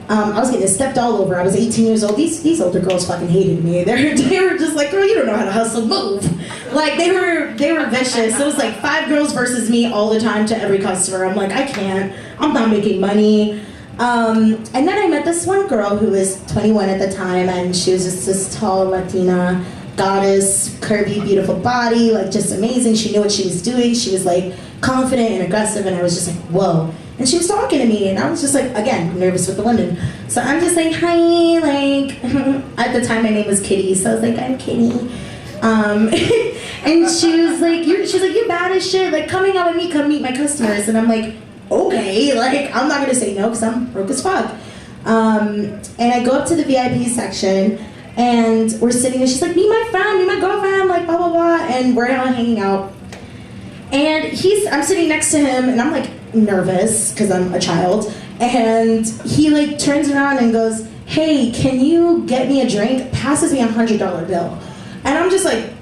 I was getting stepped all over. I was 18 years old. These older girls fucking hated me. They were just like, girl, you don't know how to hustle, move. Like they were vicious. It was like 5 girls versus me all the time to every customer. I'm like, I can't. I'm not making money. And then I met this one girl who was 21 at the time, and she was just this tall Latina goddess, curvy, beautiful body, like just amazing. She knew what she was doing. She was like confident and aggressive, and I was just like, whoa. And she was talking to me, and I was just like, again, nervous with the women. So I'm just like, hi, like, at the time my name was Kitty, so I was like, I'm Kitty. And she was like, you're bad as shit, like, come hang out with me, come meet my customers. And I'm like, okay, like, I'm not gonna say no, because I'm broke as fuck. And I go up to the VIP section, and we're sitting, and she's like, meet my friend, meet my girlfriend, like, blah, blah, blah, and we're all hanging out. And I'm sitting next to him, and I'm like, nervous because I'm a child, and he like turns around and goes, hey, can you get me a drink? Passes me $100 bill, and I'm just like,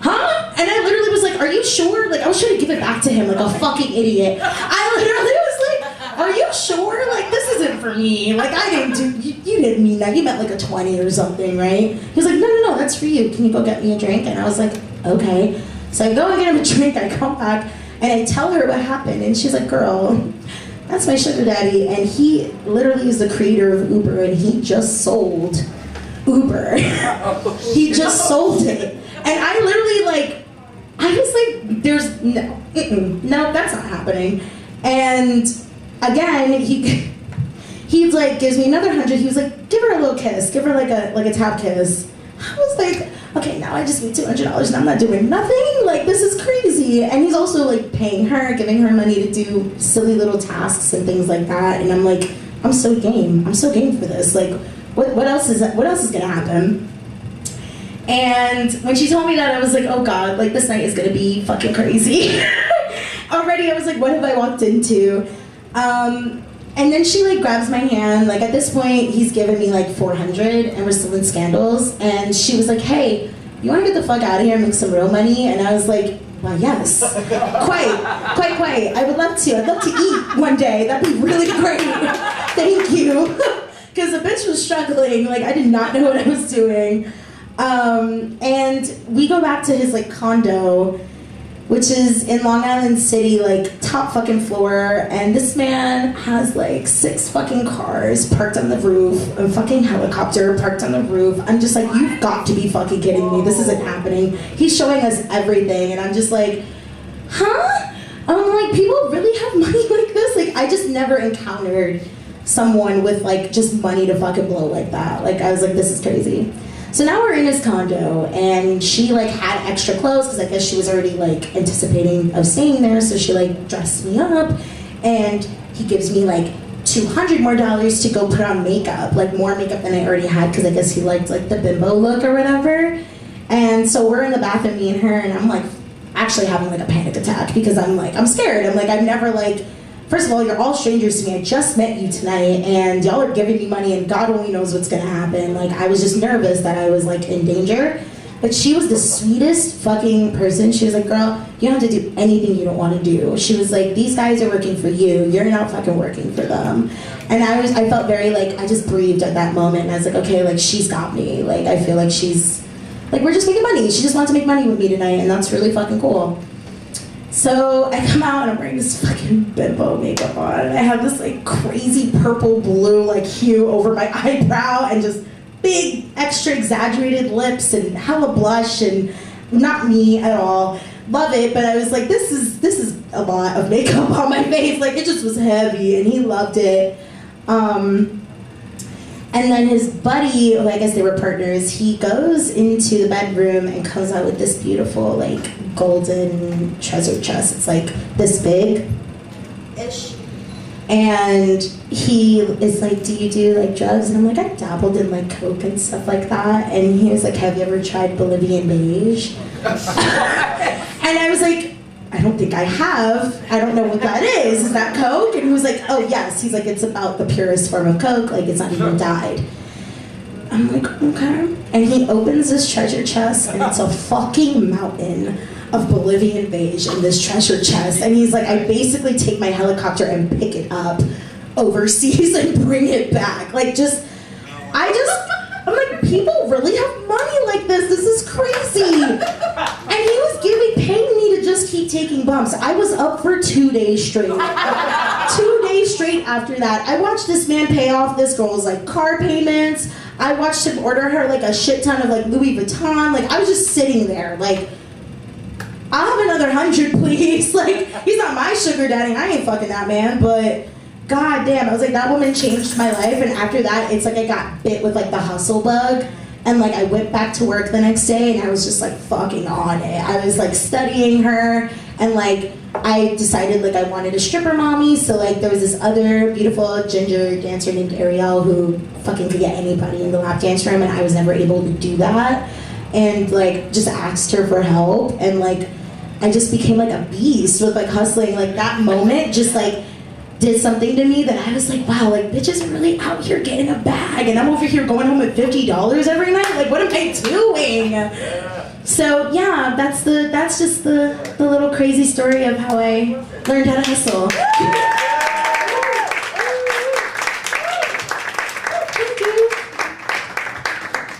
huh? And I literally was like, are you sure? Like I was trying to give it back to him like a fucking idiot. I literally was like, are you sure? Like this isn't for me. Like I didn't do, you didn't mean that. You meant like a 20 or something, right? He was like, no, that's for you. Can you go get me a drink? And I was like, okay. So I go and get him a drink. I come back. And I tell her what happened, and she's like, girl, that's my sugar daddy, and he literally is the creator of Uber, and he just sold Uber. He just sold it. And I literally I was like, there's no, that's not happening. And again, he like gives me another 100. He was like, give her a little kiss, give her like a tap kiss. I was like, okay, now I just need $200 and I'm not doing nothing? Like, this is crazy. And he's also like paying her, giving her money to do silly little tasks and things like that. And I'm like, I'm so game for this. Like, what else is gonna happen? And when she told me that, I was like, oh God, like this night is gonna be fucking crazy. Already I was like, what have I walked into? And then she like grabs my hand, like at this point he's given me like 400 and we're still in Scandals, and she was like, hey, you wanna get the fuck out of here and make some real money? And I was like, well, yes, quite. I would love to. I'd love to eat one day. That'd be really great. Thank you. Because the bitch was struggling, like I did not know what I was doing. And we go back to his like condo, which is in Long Island City, like top fucking floor, and this man has like 6 fucking cars parked on the roof, a fucking helicopter parked on the roof. I'm just like, you've got to be fucking kidding me, this isn't happening. He's showing us everything, and I'm just like, huh? I'm like, people really have money like this? Like, I just never encountered someone with like just money to fucking blow like that. Like, I was like, this is crazy. So now we're in his condo, and she like had extra clothes because I guess she was already like anticipating of staying there, so she like dressed me up, and he gives me like $200 more to go put on makeup, like more makeup than I already had because I guess he liked like the bimbo look or whatever. And so we're in the bathroom, me and her, and I'm like actually having like a panic attack because I'm like, I'm scared. I'm like, I've never like, first of all, you're all strangers to me. I just met you tonight, and y'all are giving me money, and God only knows what's gonna happen. Like, I was just nervous that I was like in danger. But she was the sweetest fucking person. She was like, girl, you don't have to do anything you don't want to do. She was like, these guys are working for you. You're not fucking working for them. And I felt very like, I just breathed at that moment. And I was like, okay, like she's got me. Like, I feel like she's, like we're just making money. She just wants to make money with me tonight, and that's really fucking cool. So I come out and I'm wearing this fucking bimbo makeup on, and I have this like crazy purple blue like hue over my eyebrow, and just big extra exaggerated lips and hella blush, and not me at all. love it, but I was like, this is a lot of makeup on my face. Like, it just was heavy, and he loved it. And then his buddy, who I guess they were partners, he goes into the bedroom and comes out with this beautiful, like, golden treasure chest. It's like this big-ish. And he is like, do you do like drugs? And I'm like, I dabbled in like coke and stuff like that. And he was like, have you ever tried Bolivian beige? And I was like, I don't think I have. I don't know what that is. Is that coke? And he was like, oh yes. He's like, it's about the purest form of coke. Like, it's not even dyed. I'm like, okay. And he opens this treasure chest, and it's a fucking mountain of Bolivian beige in this treasure chest. And he's like, I basically take my helicopter and pick it up overseas and bring it back. Like, I'm like, people really have money like this. This is crazy. And he was paying me to just keep taking bumps. I was up for 2 days straight. 2 days straight after that. I watched this man pay off this girl's like car payments. I watched him order her like a shit ton of like Louis Vuitton. Like, I was just sitting there like, I'll have another 100, please. Like, he's not my sugar daddy. I ain't fucking that man, but god damn, I was like, that woman changed my life. And after that, it's like I got bit with like the hustle bug. And like, I went back to work the next day, and I was just like fucking on it. I was like studying her, and like, I decided like I wanted a stripper mommy. So like, there was this other beautiful ginger dancer named Ariel who fucking could get anybody in the lap dance room, and I was never able to do that. And like, just asked her for help, and like, I just became like a beast with like hustling. Like, that moment just like did something to me that I was like, wow, like, bitches are really out here getting a bag, and I'm over here going home with $50 every night. Like, what am I doing? So yeah, that's just the little crazy story of how I learned how to hustle.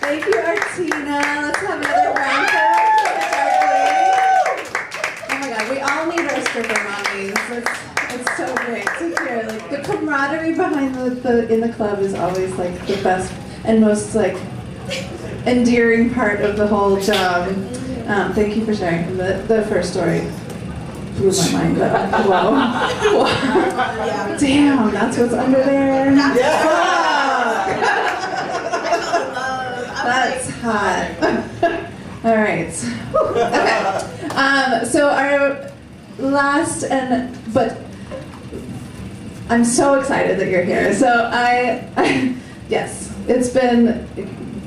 Thank you, Artina. Let's have another round for Artina. Oh my god, we all need our stripper mommies. It's so great to hear. Like, the camaraderie behind the in the club is always like the best and most like endearing part of the whole job. Thank you for sharing. The first story blew my mind though. Whoa. Damn, that's what's under there. That's hot. All right. Okay. So our last but I'm so excited that you're here. So yes, it's been,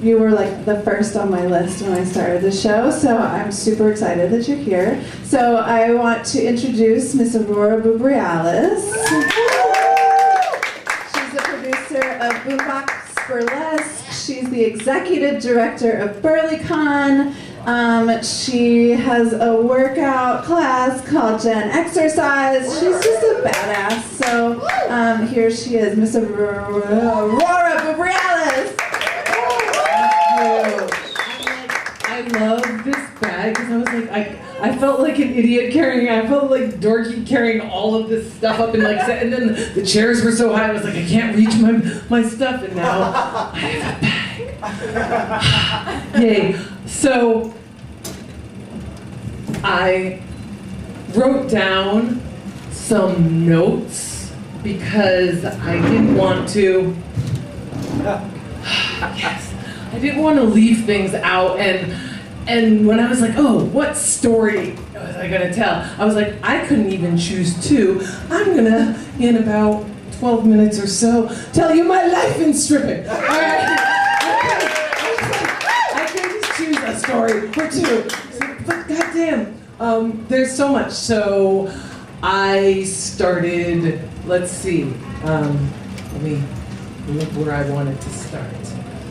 you were like the first on my list when I started the show, so I'm super excited that you're here. So I want to introduce Miss AuroraBoobrealis. She's the producer of Boombox Burlesque. She's the executive director of BurlyCon. She has a workout class called Gen Exercise. She's just a badass. So here she is, Miss AuroraBoobrealis. I love this bag because I was like, I felt like an idiot carrying it. I felt like dorky carrying all of this stuff up and like, and then the chairs were so high. I was like, I can't reach my stuff, and now I have a bag. Yay! So I wrote down some notes because I didn't want to. Yes, I didn't want to leave things out, and when I was like, oh, what story was I gonna tell? I was like, I couldn't even choose two. I'm gonna, in about 12 minutes or so, tell you my life in stripping. All right? I couldn't just choose a story or two. But goddamn, there's so much. So I started, let's see, let me look where I wanted to start.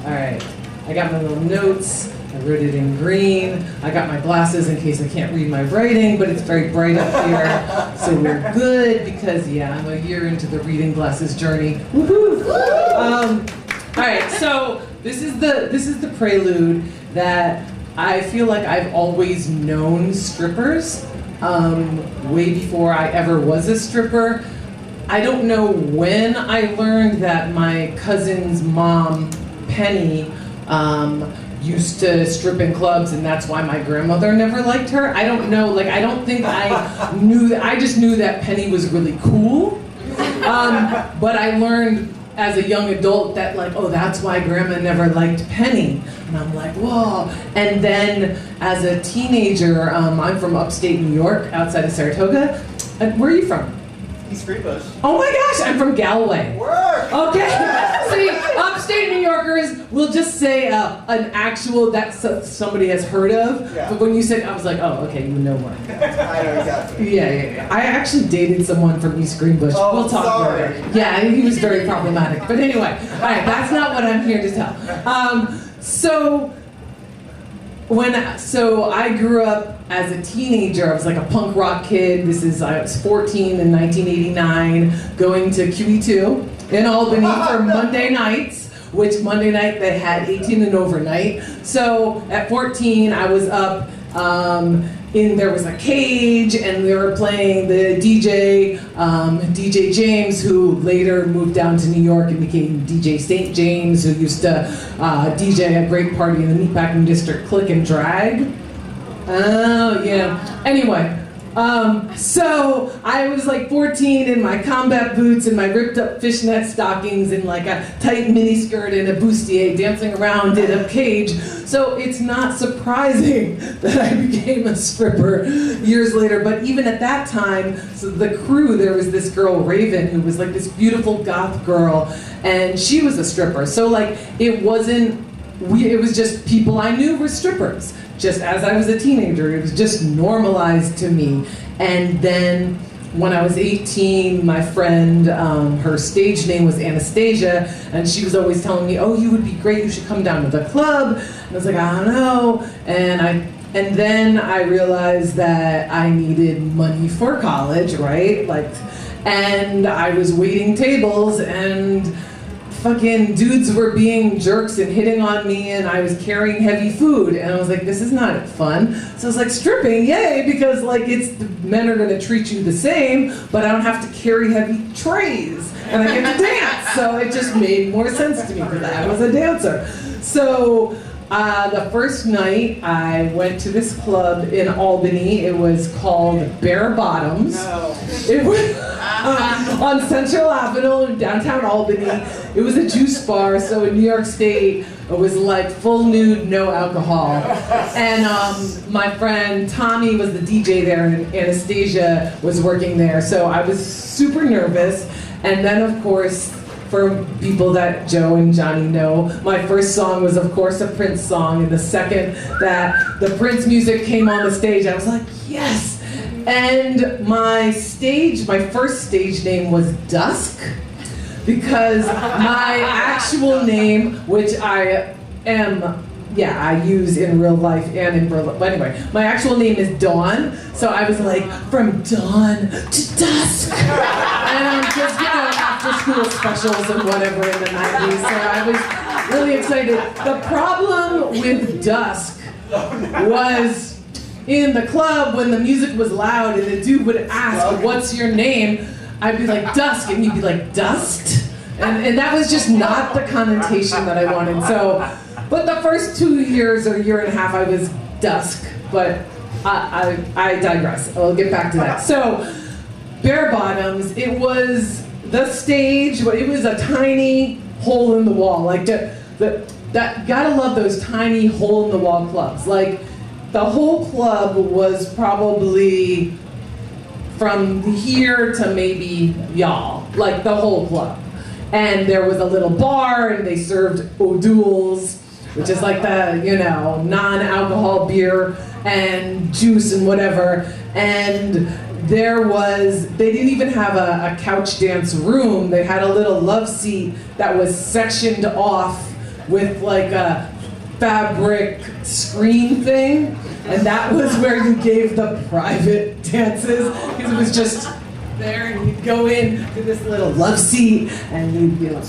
All right, I got my little notes. I wrote it in green. I got my glasses in case I can't read my writing, but it's very bright up here, so we're good because, yeah, I'm a year into the reading glasses journey. Woohoo! All right, so this is the prelude that I feel like I've always known strippers, way before I ever was a stripper. I don't know when I learned that my cousin's mom, Penny, used to strip in clubs and that's why my grandmother never liked her. I don't know, like I don't think I knew that. I just knew that Penny was really cool. But I learned as a young adult that like, oh, that's why grandma never liked Penny. And I'm like, whoa. And then as a teenager, I'm from upstate New York, outside of Saratoga. Where are you from? East Greenbush. Oh my gosh, I'm from Galway. Work! Okay, see, upstate New Yorkers will just say an actual that somebody has heard of. Yeah. But when you said, I was like, oh, okay, you know more. I know exactly. Yeah. I actually dated someone from East Greenbush. Oh, we'll talk sorry. about it. Yeah, he was very problematic. But anyway, all right, that's not what I'm here to tell. So I grew up as a teenager. I was like a punk rock kid. I was 14 in 1989, going to QE2 in Albany for Monday nights, which Monday night they had 18 and over night. So at 14, I was up. There was a cage, and they were playing the DJ James, who later moved down to New York and became DJ St. James, who used to DJ a great party in the Meatpacking District, Click and Drag. Oh, yeah. Anyway, so I was like 14 in my combat boots and my ripped up fishnet stockings and like a tight mini skirt and a bustier dancing around in a cage. So it's not surprising that I became a stripper years later. But even at that time, so the crew, there was this girl, Raven, who was like this beautiful goth girl, and she was a stripper. So like it was just people I knew were strippers. Just as I was a teenager, it was just normalized to me. And then when I was 18, my friend, her stage name was Anastasia, and she was always telling me, oh, you would be great, you should come down to the club. And I was like, I don't know. And then I realized that I needed money for college, right? And I was waiting tables, and fucking dudes were being jerks and hitting on me, and I was carrying heavy food, and I was like, this is not fun. So I was like, stripping, yay, because like the men are gonna treat you the same, but I don't have to carry heavy trays, and I get to dance. So it just made more sense to me because I was a dancer. So the first night I went to this club in Albany. It was called Bare Bottoms. No. It was on Central Avenue in downtown Albany. It was a juice bar, so in New York State, it was like full nude, no alcohol. And my friend Tommy was the DJ there, and Anastasia was working there. So I was super nervous. And then, of course, for people that Joe and Johnny know, my first song was, of course, a Prince song. And the second that the Prince music came on the stage, I was like, yes! And my first stage name was Dusk, because my actual name, which I use in real life and in Berlin. But anyway, my actual name is Dawn, so I was like, from dawn to dusk. And just, after school specials and whatever in the 90s, so I was really excited. The problem with Dusk was in the club when the music was loud and the dude would ask, what's your name? I'd be like, Dusk, and you'd be like, Dust? And that was just not the connotation that I wanted. So, but the first 2 years or year and a half, I was Dusk, but I digress. I'll get back to that. So, Bare Bottoms, it was the stage, it was a tiny hole in the wall. Like, gotta love those tiny hole in the wall clubs. Like, the whole club was probably from here to maybe y'all, like the whole club. And there was a little bar, and they served O'Doul's, which is like the, non-alcohol beer and juice and whatever. And they didn't even have a couch dance room. They had a little love seat that was sectioned off with like a fabric screen thing. And that was where you gave the private dances, because it was just there, and you'd go in to this little love seat, and you'd be like,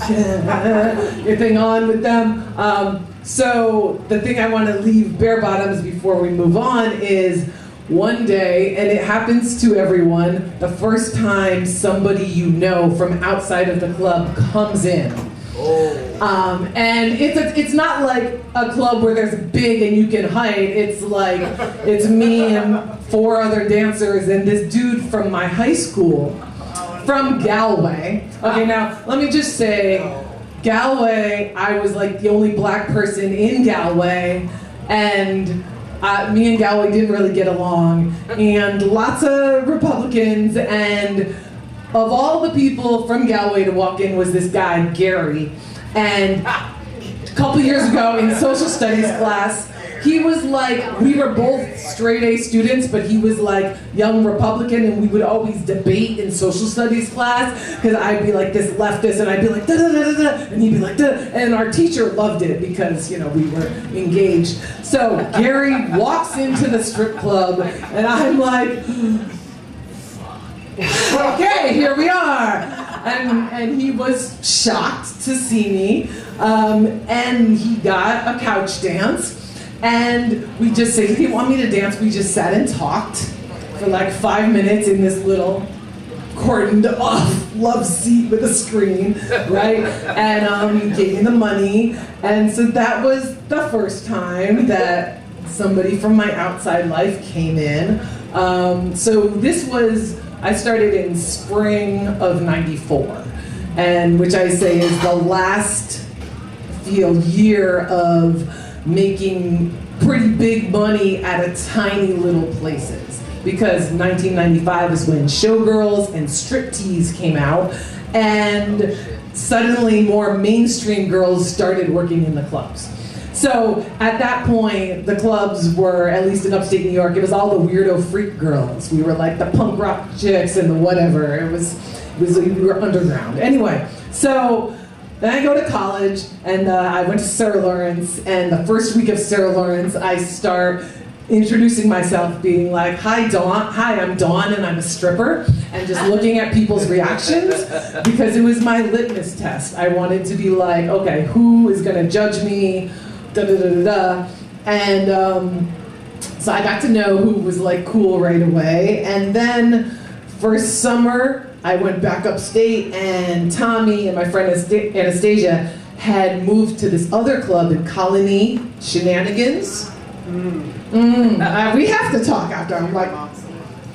your thing on with them. So the thing I want to leave Bare Bottoms before we move on is one day, and it happens to everyone, the first time somebody you know from outside of the club comes in, And it's not like a club where there's big and you can hide. It's like, it's me and 4 other dancers and this dude from my high school, from Galway. Okay, now, let me just say, Galway, I was like the only black person in Galway, and me and Galway didn't really get along, and lots of Republicans, and of all the people from Galway to walk in was this guy, Gary, and a couple years ago in social studies class, he was like, we were both straight A students, but he was like young Republican, and we would always debate in social studies class, because I'd be like this leftist, and I'd be like da da da da da, and he'd be like da, and our teacher loved it because, you know, we were engaged. So Gary walks into the strip club, and I'm like, okay, here we are. And he was shocked to see me, and he got a couch dance. And we just said, he didn't want me to dance, we just sat and talked for like 5 minutes in this little cordoned off love seat with a screen, right? And he gave me the money. And so that was the first time that somebody from my outside life came in. So this was, I started in spring of '94, and which I say is the last year of making pretty big money at a tiny little places, because 1995 is when Showgirls and Striptease came out, and suddenly more mainstream girls started working in the clubs. So at that point, the clubs were, at least in upstate New York, it was all the weirdo freak girls. We were like the punk rock chicks and the whatever. It was we were underground. Anyway, so then I go to college, and I went to Sarah Lawrence, and the first week of Sarah Lawrence, I start introducing myself, being like, hi, I'm Dawn, and I'm a stripper, and just looking at people's reactions, because it was my litmus test. I wanted to be like, okay, who is gonna judge me, da-da-da-da-da, and so I got to know who was like cool right away, and then first summer, I went back upstate, and Tommy and my friend Anastasia had moved to this other club in Colony, Shenanigans. We have to talk after. I'm like, all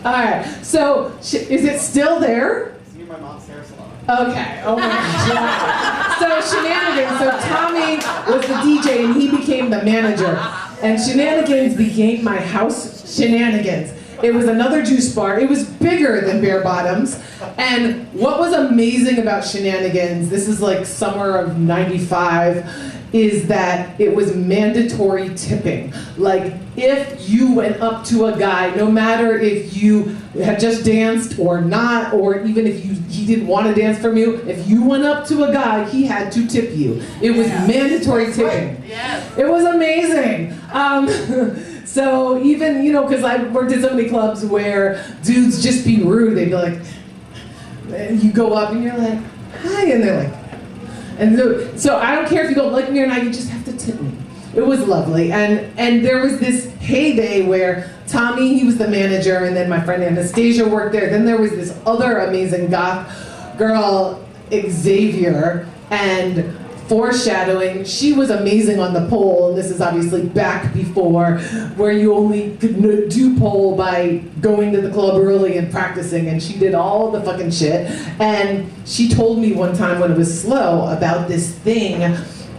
right. So, is it still there? It's near my mom's hair salon. Okay. Oh my God. So Shenanigans. So Tommy was the DJ, and he became the manager, and Shenanigans became my house Shenanigans. It was another juice bar. It was bigger than Bare Bottoms. And what was amazing about Shenanigans, this is like summer of '95, is that it was mandatory tipping. Like, if you went up to a guy, no matter if you had just danced or not, or even if he didn't want to dance from you, if you went up to a guy, he had to tip you. It was mandatory tipping. It was amazing. So even, you know, because I worked at so many clubs where dudes just be rude, they'd be like, and you go up and you're like, hi, and they're like, and so I don't care if you don't like me or not, you just have to tip me. It was lovely, and there was this heyday where Tommy, he was the manager, and then my friend Anastasia worked there. Then there was this other amazing goth girl, Xavier, and foreshadowing, she was amazing on the pole, and this is obviously back before, where you only could do pole by going to the club early and practicing, and she did all the fucking shit. And she told me one time when it was slow about this thing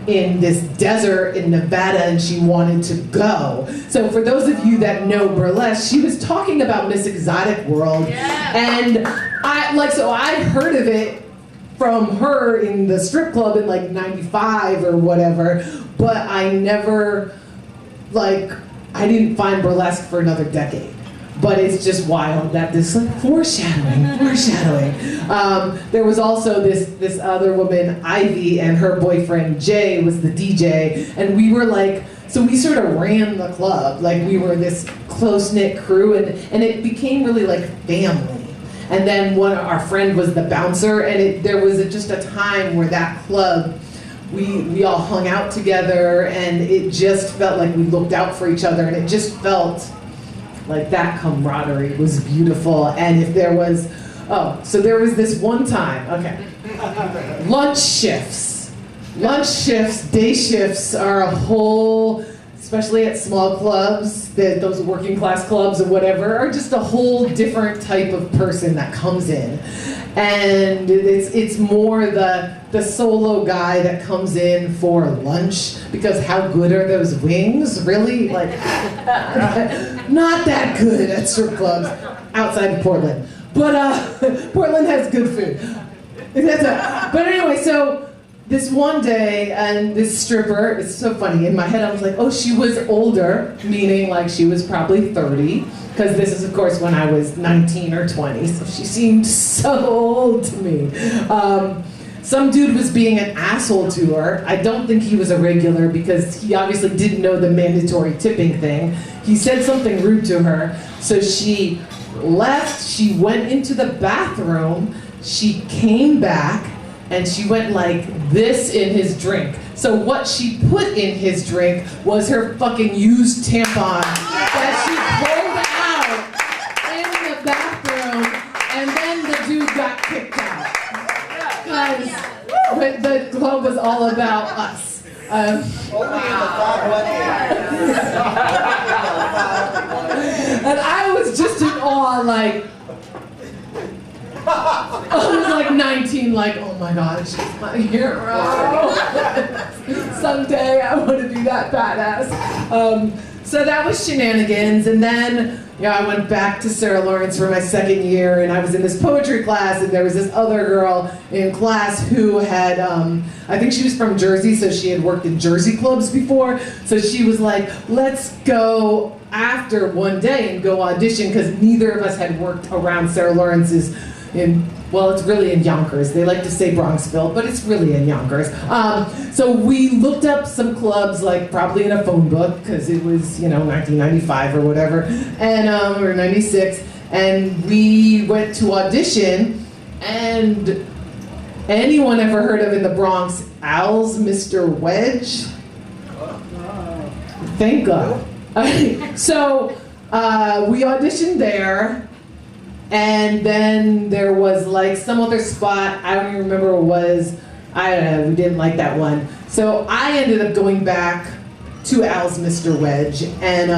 in this desert in Nevada, and she wanted to go. So for those of you that know burlesque, she was talking about Miss Exotic World, and I heard of it from her in the strip club in like '95 or whatever, but I never, I didn't find burlesque for another decade. But it's just wild that this like foreshadowing. There was also this other woman, Ivy, and her boyfriend Jay was the DJ, and we were like, so we sort of ran the club, like we were this close-knit crew, and it became really like family. And then our friend was the bouncer, and there was just a time where that club, we all hung out together, and it just felt like we looked out for each other, and it just felt like that camaraderie was beautiful. And if there was, so there was this one time, lunch shifts. Lunch shifts, day shifts are a whole, especially at small clubs, those working class clubs or whatever, are just a whole different type of person that comes in. And it's more the solo guy that comes in for lunch, because how good are those wings? Really? Like, not that good at strip clubs outside of Portland. But Portland has good food. But anyway, so this one day, and this stripper, it's so funny, in my head I was like, oh, she was older, meaning like she was probably 30, because this is of course when I was 19 or 20, so she seemed so old to me. Some dude was being an asshole to her. I don't think he was a regular, because he obviously didn't know the mandatory tipping thing. He said something rude to her, so she left, she went into the bathroom, she came back, and she went like this in his drink. So what she put in his drink was her fucking used tampon that she pulled out in the bathroom, and then the dude got kicked out. Because the club was all about us. Only in the 5-1. And I was just in awe, like, I was like 19, like, oh my god, she's my hero. Someday I want to be that badass. So that was shenanigans, and then I went back to Sarah Lawrence for my second year, and I was in this poetry class, and there was this other girl in class who had, I think she was from Jersey, so she had worked in Jersey clubs before, so she was like, let's go after one day and go audition, because neither of us had worked around Sarah Lawrence's well, it's really in Yonkers. They like to say Bronxville, but it's really in Yonkers. So we looked up some clubs, like probably in a phone book, because it was, 1995 or whatever, and or 96, and we went to audition, and anyone ever heard of in the Bronx, Al's Mr. Wedge? Thank God. So we auditioned there. And then there was like some other spot, I don't even remember what it was, I don't know, we didn't like that one. So I ended up going back to Al's Mr. Wedge, and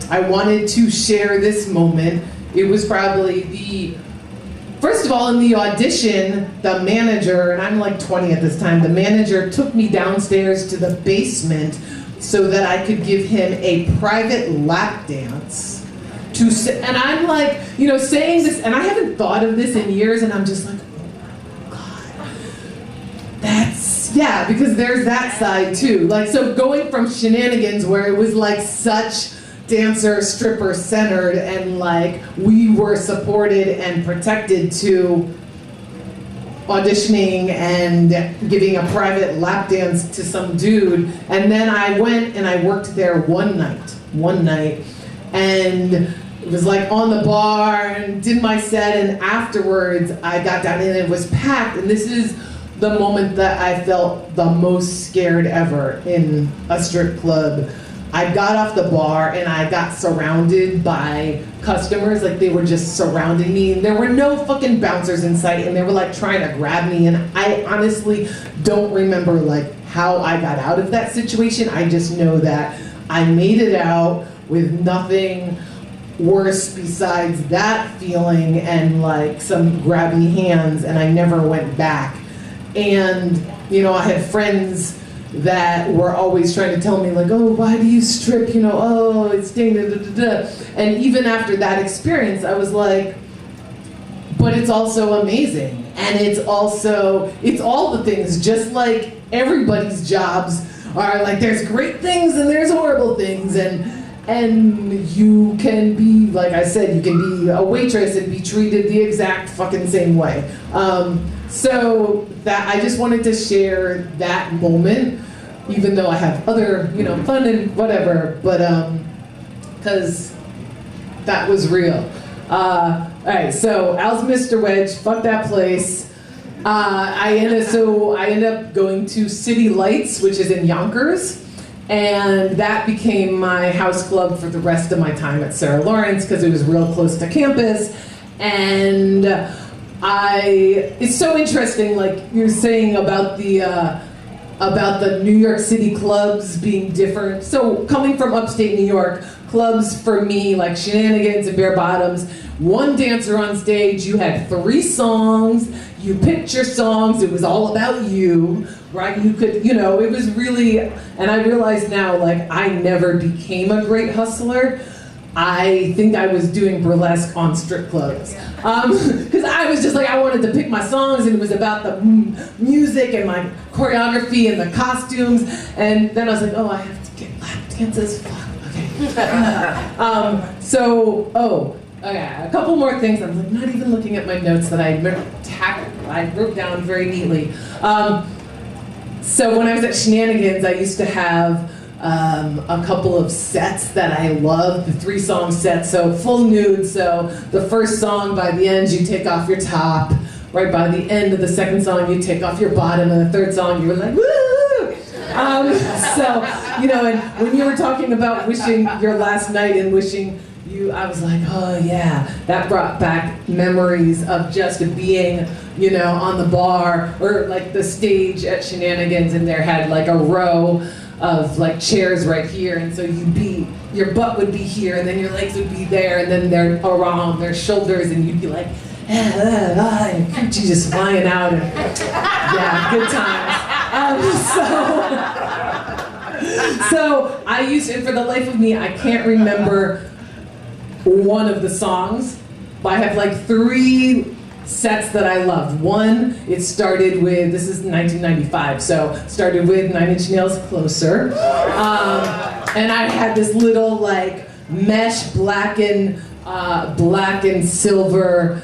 I wanted to share this moment. It was probably first of all, in the audition, the manager, and I'm like 20 at this time, the manager took me downstairs to the basement so that I could give him a private lap dance. And I'm like, saying this, and I haven't thought of this in years, and I'm just like, oh God, because there's that side too. Like, so going from shenanigans where it was like such dancer, stripper centered, and like we were supported and protected, to auditioning and giving a private lap dance to some dude. And then I went and I worked there one night, and it was like on the bar and did my set, and afterwards I got down and it was packed, and this is the moment that I felt the most scared ever in a strip club. I got off the bar and I got surrounded by customers, like they were just surrounding me, and there were no fucking bouncers in sight, and they were like trying to grab me, and I honestly don't remember like how I got out of that situation. I just know that I made it out with nothing worse besides that feeling and like some grabby hands, and I never went back. And I had friends that were always trying to tell me like, oh, why do you strip, oh, it's dang, da, da, da, da. And even after that experience, I was like, but it's also amazing, and it's all the things, just like everybody's jobs are like, there's great things and there's horrible things, and you can be, like I said, you can be a waitress and be treated the exact fucking same way. So that I just wanted to share that moment, even though I have other, fun and whatever, but because that was real. All right, so Al's Mr. Wedge, fuck that place. I ended up going to City Lights, which is in Yonkers. And that became my house club for the rest of my time at Sarah Lawrence, because it was real close to campus. And it's so interesting, like you're saying about the about the New York City clubs being different. So coming from upstate New York, clubs for me, like Shenanigans and Bare Bottoms, one dancer on stage, you had 3 songs, you picked your songs, it was all about you, right? You could, it was really, and I realize now, like, I never became a great hustler. I think I was doing burlesque on strip clubs. Because I was just like, I wanted to pick my songs, and it was about the music and my choreography and the costumes. And then I was like, oh, I have to get lap dances. Fuck, okay. A couple more things. I'm like not even looking at my notes that I wrote down very neatly. So when I was at Shenanigans, I used to have a couple of sets that I loved, the 3-song set, so full nude, so the first song, by the end, you take off your top, right by the end of the second song, you take off your bottom, and the third song, you were like, woo! And when you were talking about wishing your last night and wishing I was like, oh yeah, that brought back memories of just being, on the bar, or like the stage at Shenanigans, and there had like a row of like chairs right here, and so your butt would be here, and then your legs would be there, and then they're around their shoulders, and you'd be like, and coochie just flying out, and yeah, good times. So I used, and for the life of me, I can't remember one of the songs, but I have like 3 sets that I loved. One, it started with, this is 1995, so started with 9 Inch Nails' Closer. And I had this little like mesh black and silver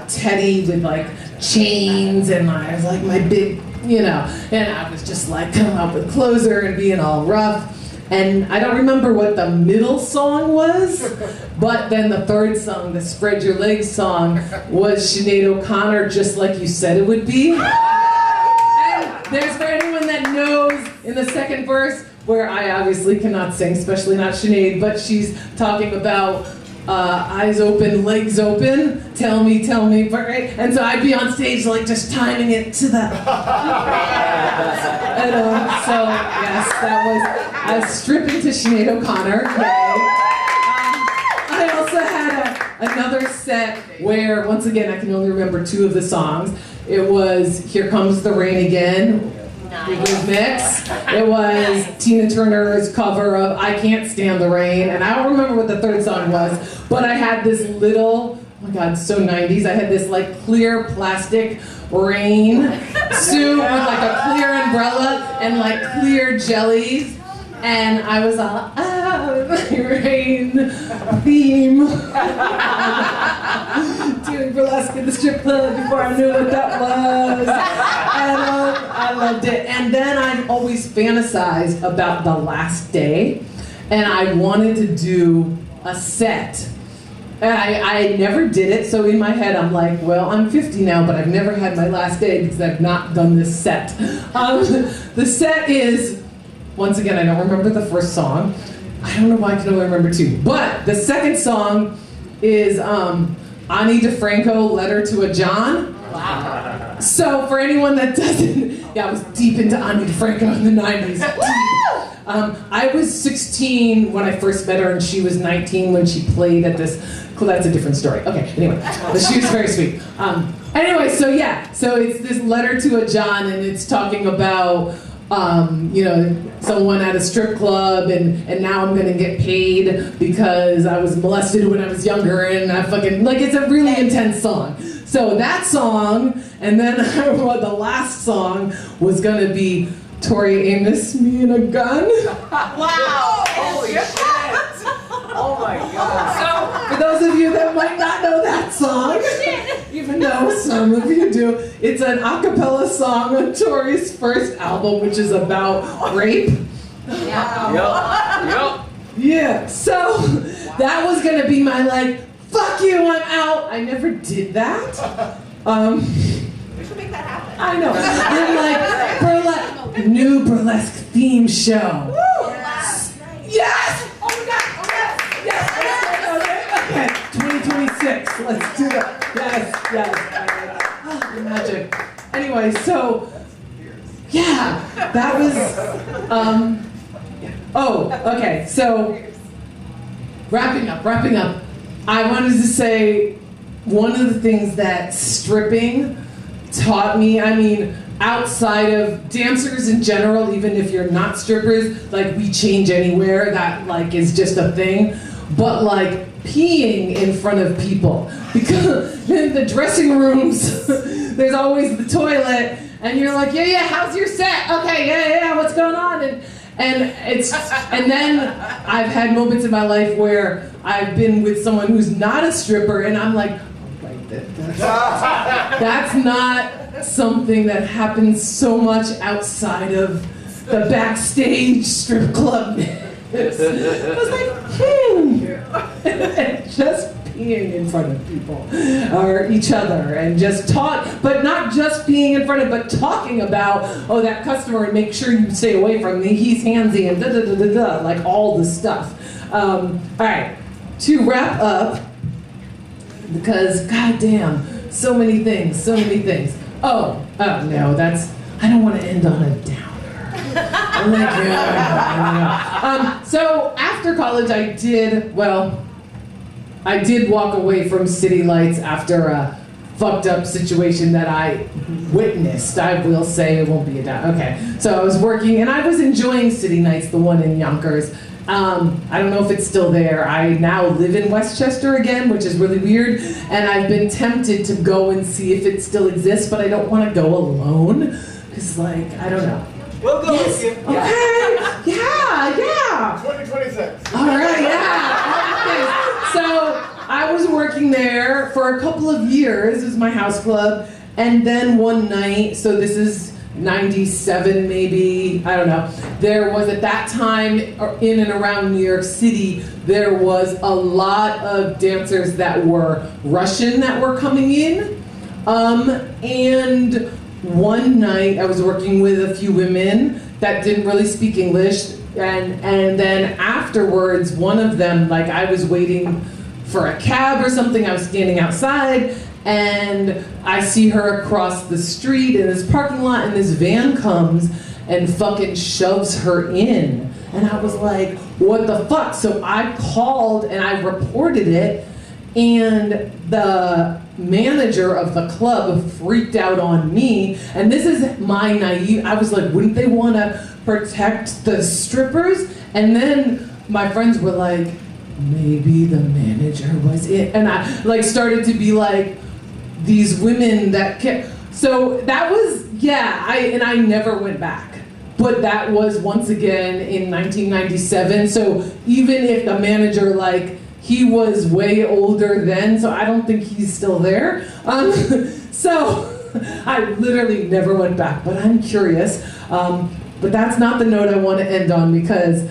teddy with like chains, and I was like my big, and I was just like coming up with Closer and being all rough. And I don't remember what the middle song was, but then the third song, the Spread Your Legs song, was Sinead O'Connor, Just Like You Said It Would Be. And there's, for anyone that knows, in the second verse, where I obviously cannot sing, especially not Sinead, but she's talking about eyes open, legs open, tell me, right? And so I'd be on stage like just timing it to that. And so yes, I was stripping to Sinead O'Connor. I also had another set where, once again, I can only remember 2 of the songs. It was Here Comes the Rain Again. It was mix. It was Tina Turner's cover of I Can't Stand the Rain, and I don't remember what the third song was, but I had this little, oh my god, so 90s, I had this like clear plastic rain suit with like a clear umbrella and like clear jellies, and I was all, rain theme. Doing burlesque in the strip club before I knew what that was. And I loved it. And then I always fantasized about the last day, and I wanted to do a set. And I never did it, so in my head I'm like, well, I'm 50 now, but I've never had my last day because I've not done this set. The set is, once again, I don't remember the first song. I don't know why I can only remember 2. But the second song is Ani DeFranco, Letter to a John. Wow. So for anyone that doesn't, I was deep into Ani DeFranco in the 90s. I was 16 when I first met her, and she was 19 when she played at this, that's a different story. Okay, anyway, but she was very sweet. Anyway, so it's this Letter to a John, and it's talking about someone at a strip club, and now I'm gonna get paid because I was molested when I was younger, and I fucking, like, it's a really intense song. So that song, and then the last song was gonna be Tori Amos, Me and a Gun. Wow! Holy shit! Oh my god. So, for those of you that might not know that song, even though some of you do, it's an a cappella song on Tori's first album, which is about rape. Yep. Yeah, so that was gonna be my like, fuck you, I'm out. I never did that. We should make that happen. I know. And like, new burlesque theme show. Yes! Oh my god! Yes! Okay, 2026. Let's do it. Yes. Oh, magic. Anyway, so Yeah, that was, oh, okay, so, wrapping up. I wanted to say one of the things that stripping taught me, I mean, outside of dancers in general, even if you're not strippers, like we change anywhere, that like is just a thing, but like peeing in front of people, because in the dressing rooms, there's always the toilet, and you're like, yeah, how's your set? Okay, yeah, what's going on? And then I've had moments in my life where I've been with someone who's not a stripper, and I'm like, that's not something that happens so much outside of the backstage strip club. I was like, just peeing in front of people or each other, and just talk, but not just peeing in front of, but talking about, oh, that customer, and make sure you stay away from me, he's handsy, and like all the stuff. All right, to wrap up, because goddamn, so many things. Oh no, I don't want to end on a downer. I'm like, yeah. So after college, I did walk away from City Lights after a fucked up situation that I witnessed. I will say, it won't be a doubt. Okay, so I was working, and I was enjoying City Nights, the one in Yonkers. I don't know if it's still there. I now live in Westchester again, which is really weird, and I've been tempted to go and see if it still exists, but I don't want to go alone, because like, I don't know. We'll go with you. Okay, yeah. 2026. All right, yeah. Okay. So I was working there for a couple of years. It was my house club. And then one night, so this is 97 maybe, I don't know. There was at that time in and around New York City, there was a lot of dancers that were Russian that were coming in. And one night I was working with a few women that didn't really speak English, and then afterwards one of them, like I was waiting for a cab or something, I was standing outside, and I see her across the street in this parking lot, and this van comes and fucking shoves her in. And I was like, what the fuck? So I called and I reported it, and the manager of the club freaked out on me. And this is my naive, I was like, wouldn't they want to protect the strippers? And then my friends were like, maybe the manager was it. And I like started to be like, these women that kept, so that was, yeah, I never went back. But that was once again in 1997. So even if the manager, like, he was way older then, so I don't think he's still there. So I literally never went back, but I'm curious. But that's not the note I want to end on, because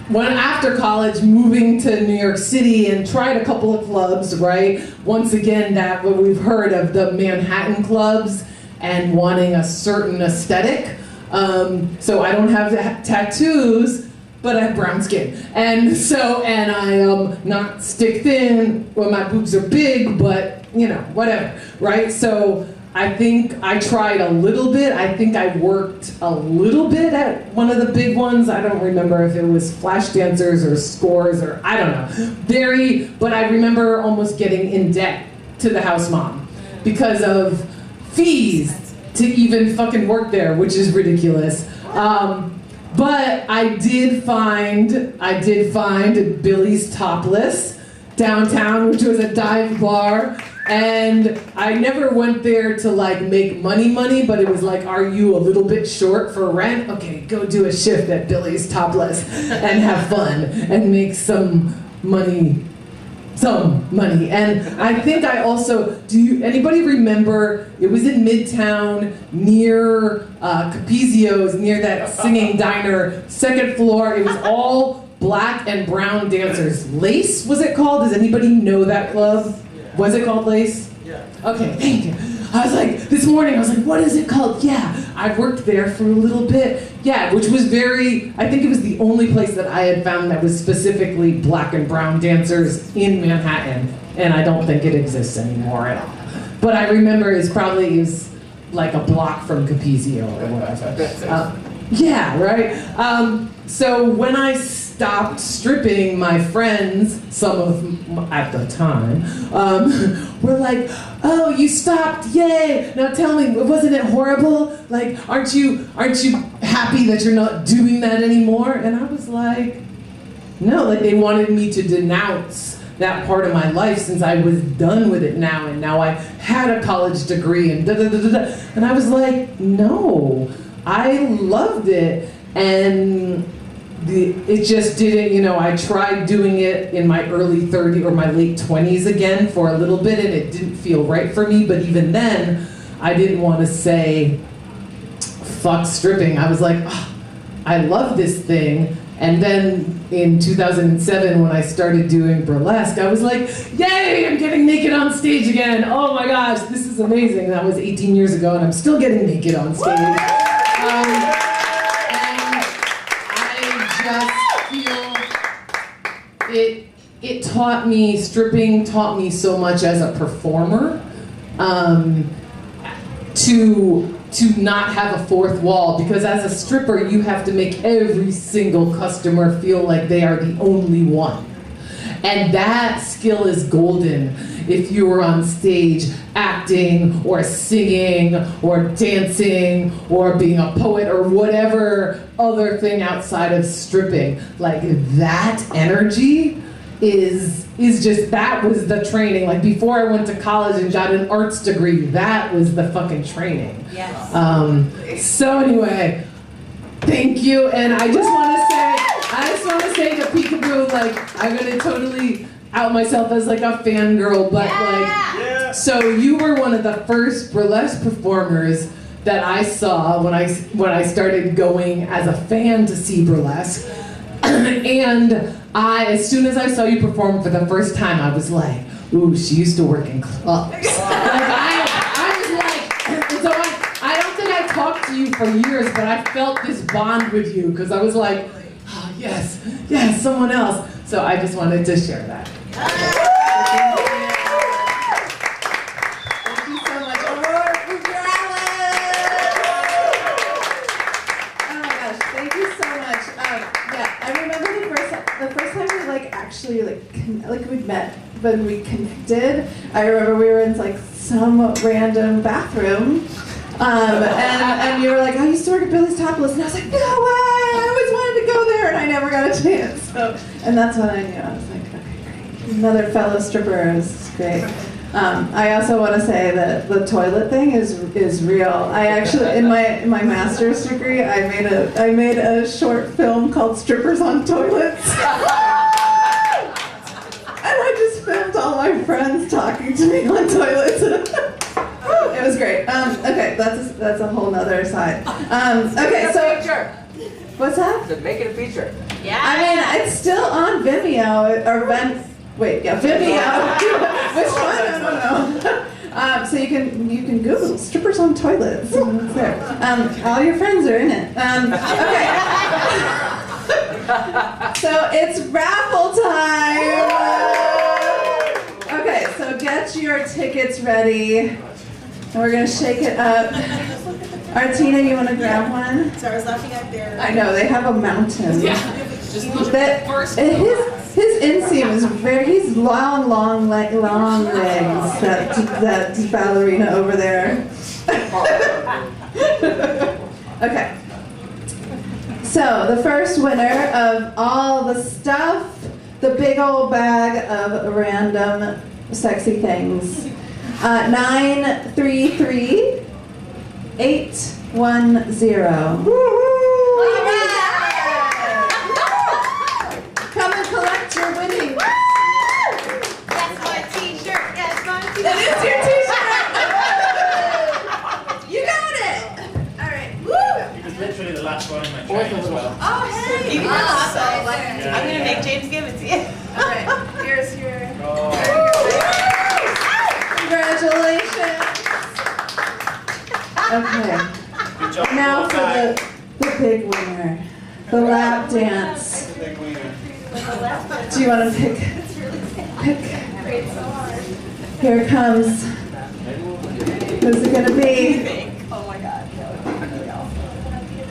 when after college, moving to New York City and tried a couple of clubs, right? Once again, that what we've heard of the Manhattan clubs and wanting a certain aesthetic. So I don't have tattoos, but I have brown skin. And so, and I am not stick thin, well, my boobs are big, but you know, whatever, right? So I think I tried a little bit. I think I worked a little bit at one of the big ones. I don't remember if it was Flash Dancers or Scores or I don't know. But I remember almost getting in debt to the house mom because of fees to even fucking work there, which is ridiculous. But I did find Billy's Topless downtown, which was a dive bar. And I never went there to like make money, but it was like, are you a little bit short for rent? Okay, go do a shift at Billy's Topless and have fun and make some money. And I think I also, anybody remember, it was in Midtown near Capizio's, near that singing diner, second floor, it was all black and brown dancers. Lace, was it called? Does anybody know that club? Was it called Lace? Yeah. Okay, thank you. I was like, this morning, I was like, what is it called? Yeah, I worked there for a little bit. Yeah, which was I think it was the only place that I had found that was specifically black and brown dancers in Manhattan. And I don't think it exists anymore at all. But I remember it's probably like a block from Capizio or whatever. Yeah, right? So when I stopped stripping, my friends, some of them at the time, were like, oh, you stopped, yay! Now tell me, wasn't it horrible? Like, aren't you happy that you're not doing that anymore? And I was like, no, like they wanted me to denounce that part of my life since I was done with it now, and now I had a college degree and da-da-da-da-da. And I was like, no, I loved it, and it just didn't, you know, I tried doing it in my early 30s or my late 20s again for a little bit, and it didn't feel right for me, but even then, I didn't want to say, fuck stripping. I was like, oh, I love this thing. And then in 2007, when I started doing burlesque, I was like, yay, I'm getting naked on stage again. Oh my gosh, this is amazing. That was 18 years ago, and I'm still getting naked on stage. And I just feel it taught me, stripping taught me so much as a performer, to not have a fourth wall, because as a stripper you have to make every single customer feel like they are the only one. And that skill is golden if you were on stage acting or singing or dancing or being a poet or whatever other thing outside of stripping. Like that energy is just, that was the training. Like before I went to college and got an arts degree, that was the fucking training. Yes. So anyway, thank you, and I just want to say to Peekaboo, like, I'm gonna totally out myself as like a fangirl, but like, so you were one of the first burlesque performers that I saw when I started going as a fan to see burlesque. And as soon as I saw you perform for the first time, I was like, ooh, she used to work in clubs. Like, I was like, so I don't think I talked to you for years, but I felt this bond with you, because I was like, oh, yes, someone else. So I just wanted to share that. Thank you so much, AuroraBoobrealis! Oh my gosh, thank you so much. Yeah, I remember the first time we actually we met, when we connected. I remember we were in like some random bathroom, and you were like, I used to work at Billy's Topless, and I was like, no way! I always wanted to go there, and I never got a chance. So, and that's when I knew. I was like, okay, great. Another fellow stripper is great. I also want to say that the toilet thing is real. I actually, in my master's degree, I made a short film called Strippers on Toilets. And I just filmed all my friends talking to me on toilets. It was great. Okay, that's a whole nother side. Okay, so what's that? Make it a feature. Yeah. I mean, it's still on Vimeo or Vimeo. Which one? I don't know. So you can Google strippers on toilets. And it's there. All your friends are in it. Okay. So it's raffle time. Okay, so get your tickets ready, and we're gonna shake it up. Artina, you want to grab one? So I was laughing at their... I know, they have a mountain. Yeah. His inseam is he's long legs, that ballerina over there. Okay. So, the first winner of all the stuff, the big old bag of random sexy things, 933810. Woo-hoo! Come and collect your winnings. That's my t-shirt. That's my t-shirt. That is your t-shirt. You got it. All right. Woo! He was literally the last one in my train as well. Oh, hey. You can I'm going to make James give it to you. All right. Here's your... Congratulations. Okay. Good job. Now for the big winner, the lap dance. Big winner. Do you want to pick? Here it comes. Who's it gonna be?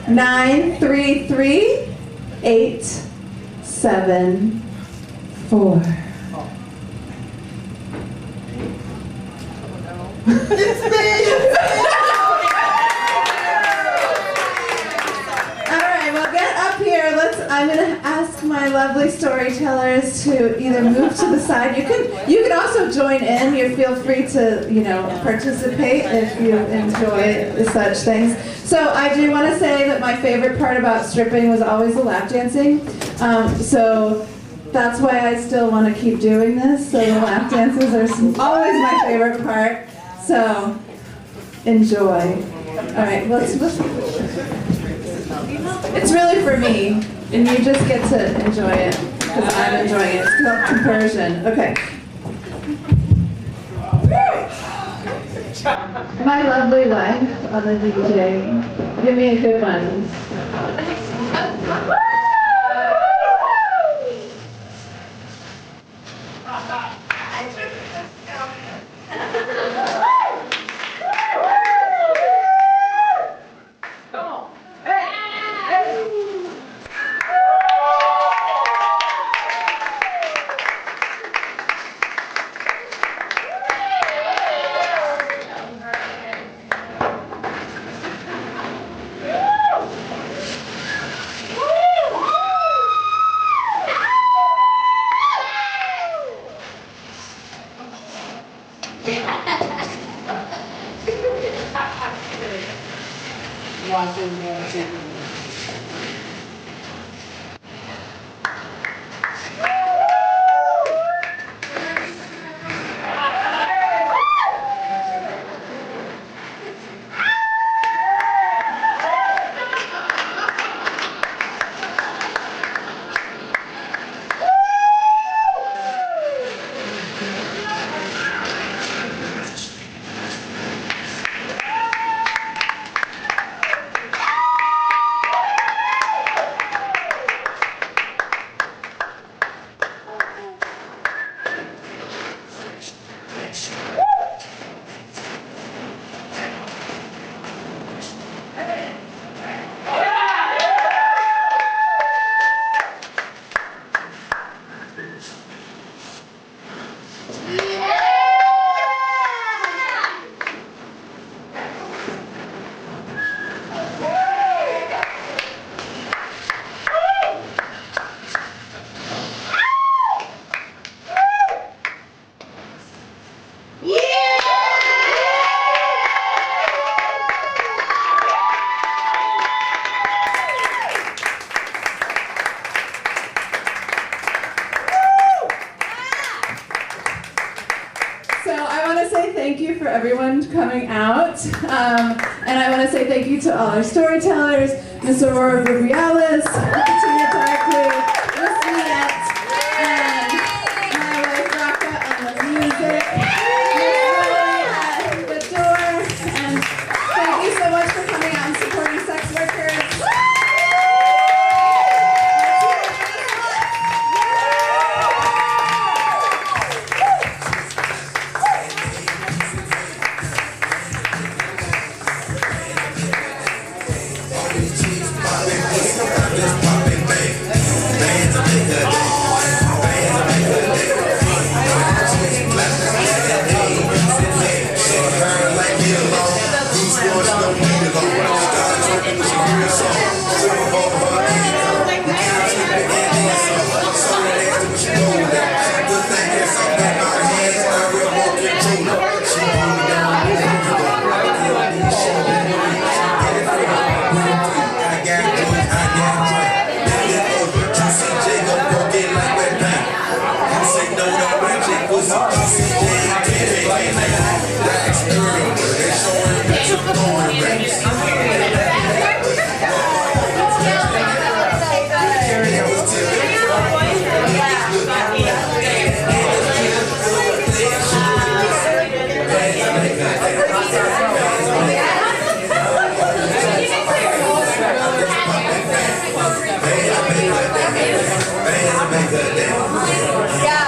933-874. Alright, well get up here. I'm gonna ask my lovely storytellers to either move to the side. You can also join in. You feel free to, participate if you enjoy such things. So I do want to say that my favorite part about stripping was always the lap dancing. So that's why I still want to keep doing this. So the lap dances are always my favorite part. So enjoy. All right, it's really for me, and you just get to enjoy it because I'm enjoying it. It's called conversion. Okay. My lovely wife on the DJ. Give me a good one. Thank you for everyone coming out. And I want to say thank you to all our storytellers, Miss AuroraBoobrealis, Artina, Miss Miyette, and my wife Raka on the music, Miss Lily at the door, and thank you so much for coming out and supporting sex workers. Yeah,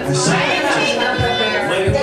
What are you doing?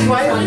Why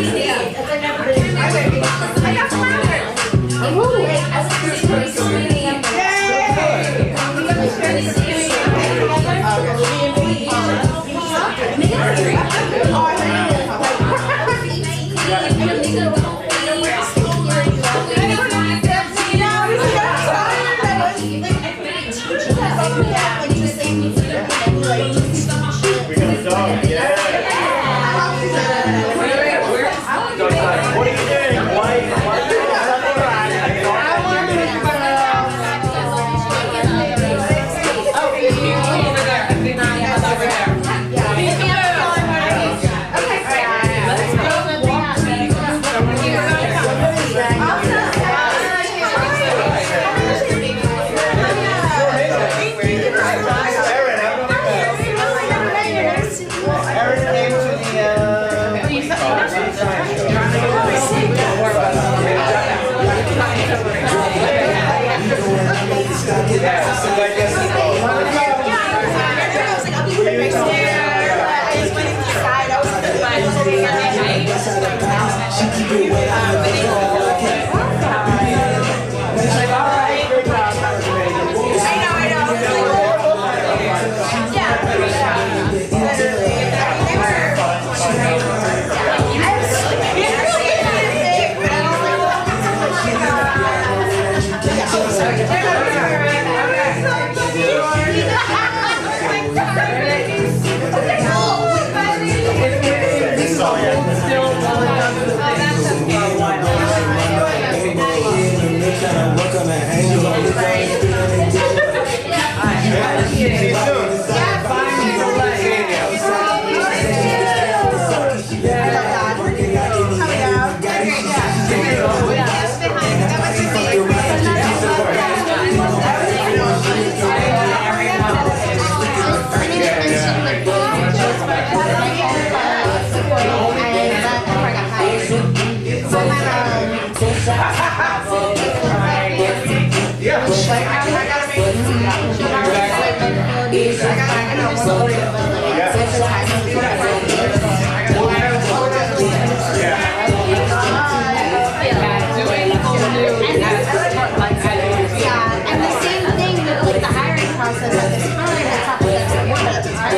And the same thing with the hiring process at the time, I talked about that more at the time.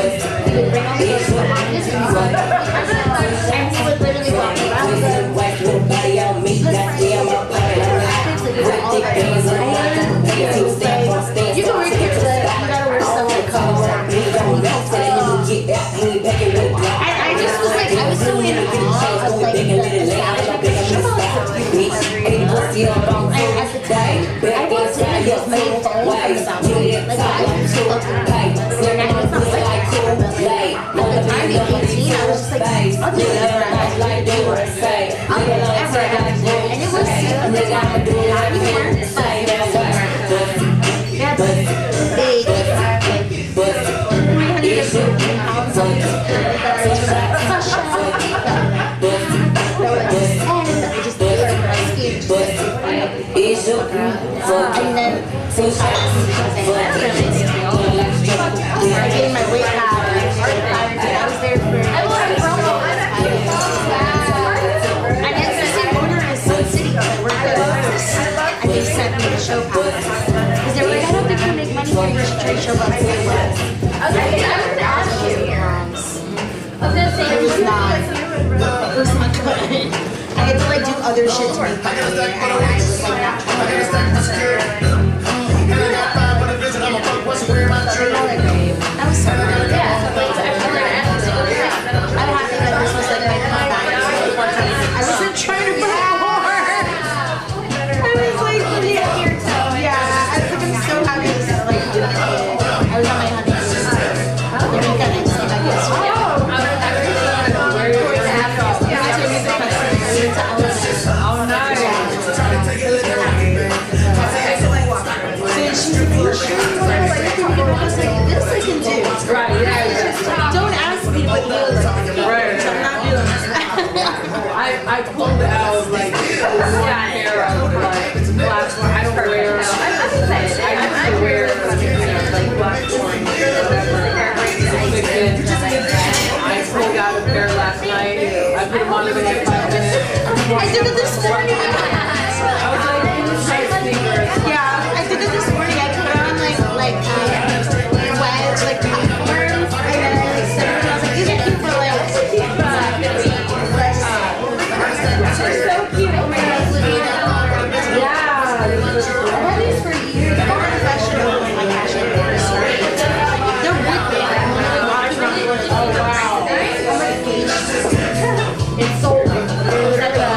We would bring all these people on this and he would literally walk around with them. You can wear kids, but you gotta wear stuff that covers up. And I just was like, I was so in awe of like the and at the time, I was like, my phone comes out. Like, I was so lucky. And I was like, cool. At the time, at 18, I was just like, I'll do whatever I have to do. I'll do whatever I have to do. And it was not even like, yeah, but big. 350 pounds of and then I gained my weight back. I was there for and it's the same owner as Sun City. I worked there. And they sent me the show pass. Because they were like, I don't think you make money here. You should try show pass. I was like, I was gonna ask you. It was not. It was not good. I had to like do other shit to make money, and I was like not trying to that was so good. Yeah, I'm happy that this was like my comeback. I wasn't trying to put more. I was like, yeah, I was like, I'm so happy to start like doing it. I was on my honeymoon. The weekend I just came back yesterday. Oh, nice. This I can do. Right, yeah. Don't ask me what heels are. Right. I'm not doing that. I pulled out like hair out of like black one. I don't wear. I used to wear like black Pointe or whatever. I pulled out a pair last night. I put them on for like 5 minutes. I did it this morning. I was like, these nice sneakers. Yeah, I did it this morning. I put on like wedge, like platforms, and then I like set it. I was like, these are cute for like So cute. Oh my god. Yeah. I've had these for years. I'm not professional with my fashion. They're with me. I'm really watching them. Oh wow. I'm like, it's sold. It was at the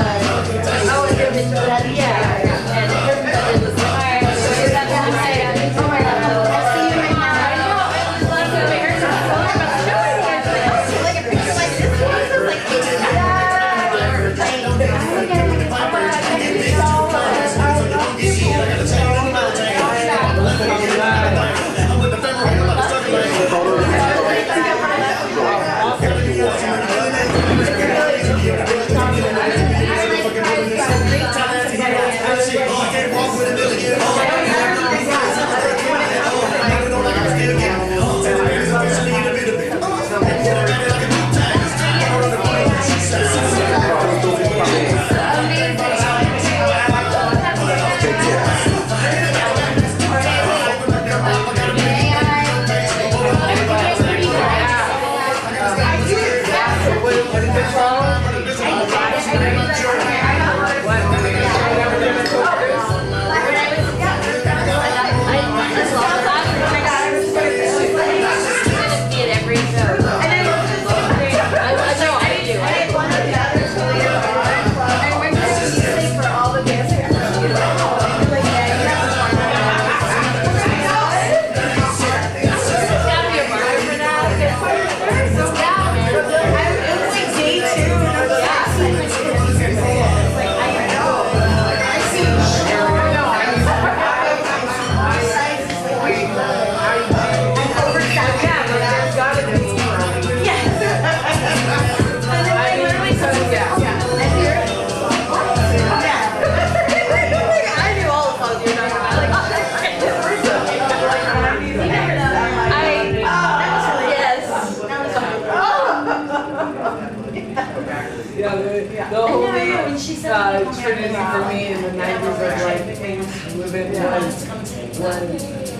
Living one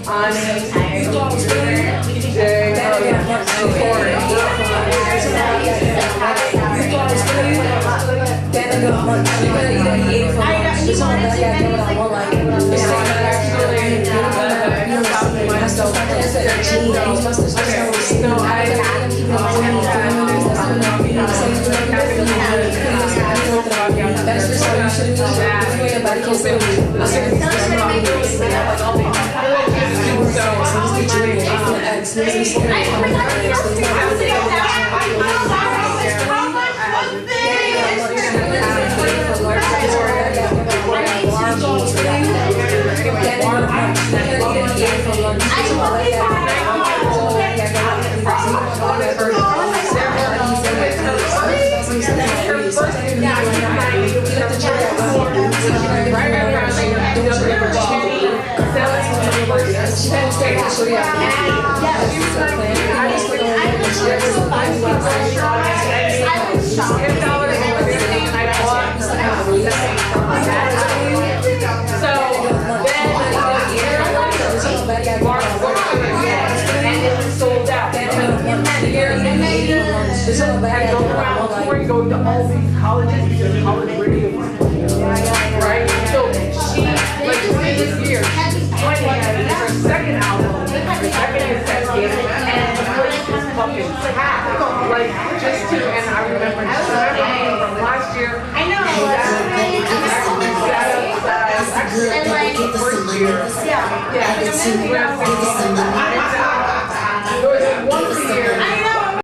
Ani, DJ, I go around touring, going to all these colleges because college radio was right. So she, like this year, Pointe had her second album, her second cassette tape, and the place was fucking packed. Like just to, and I remember from last year. I know. And like first year. Yeah. There was once a year.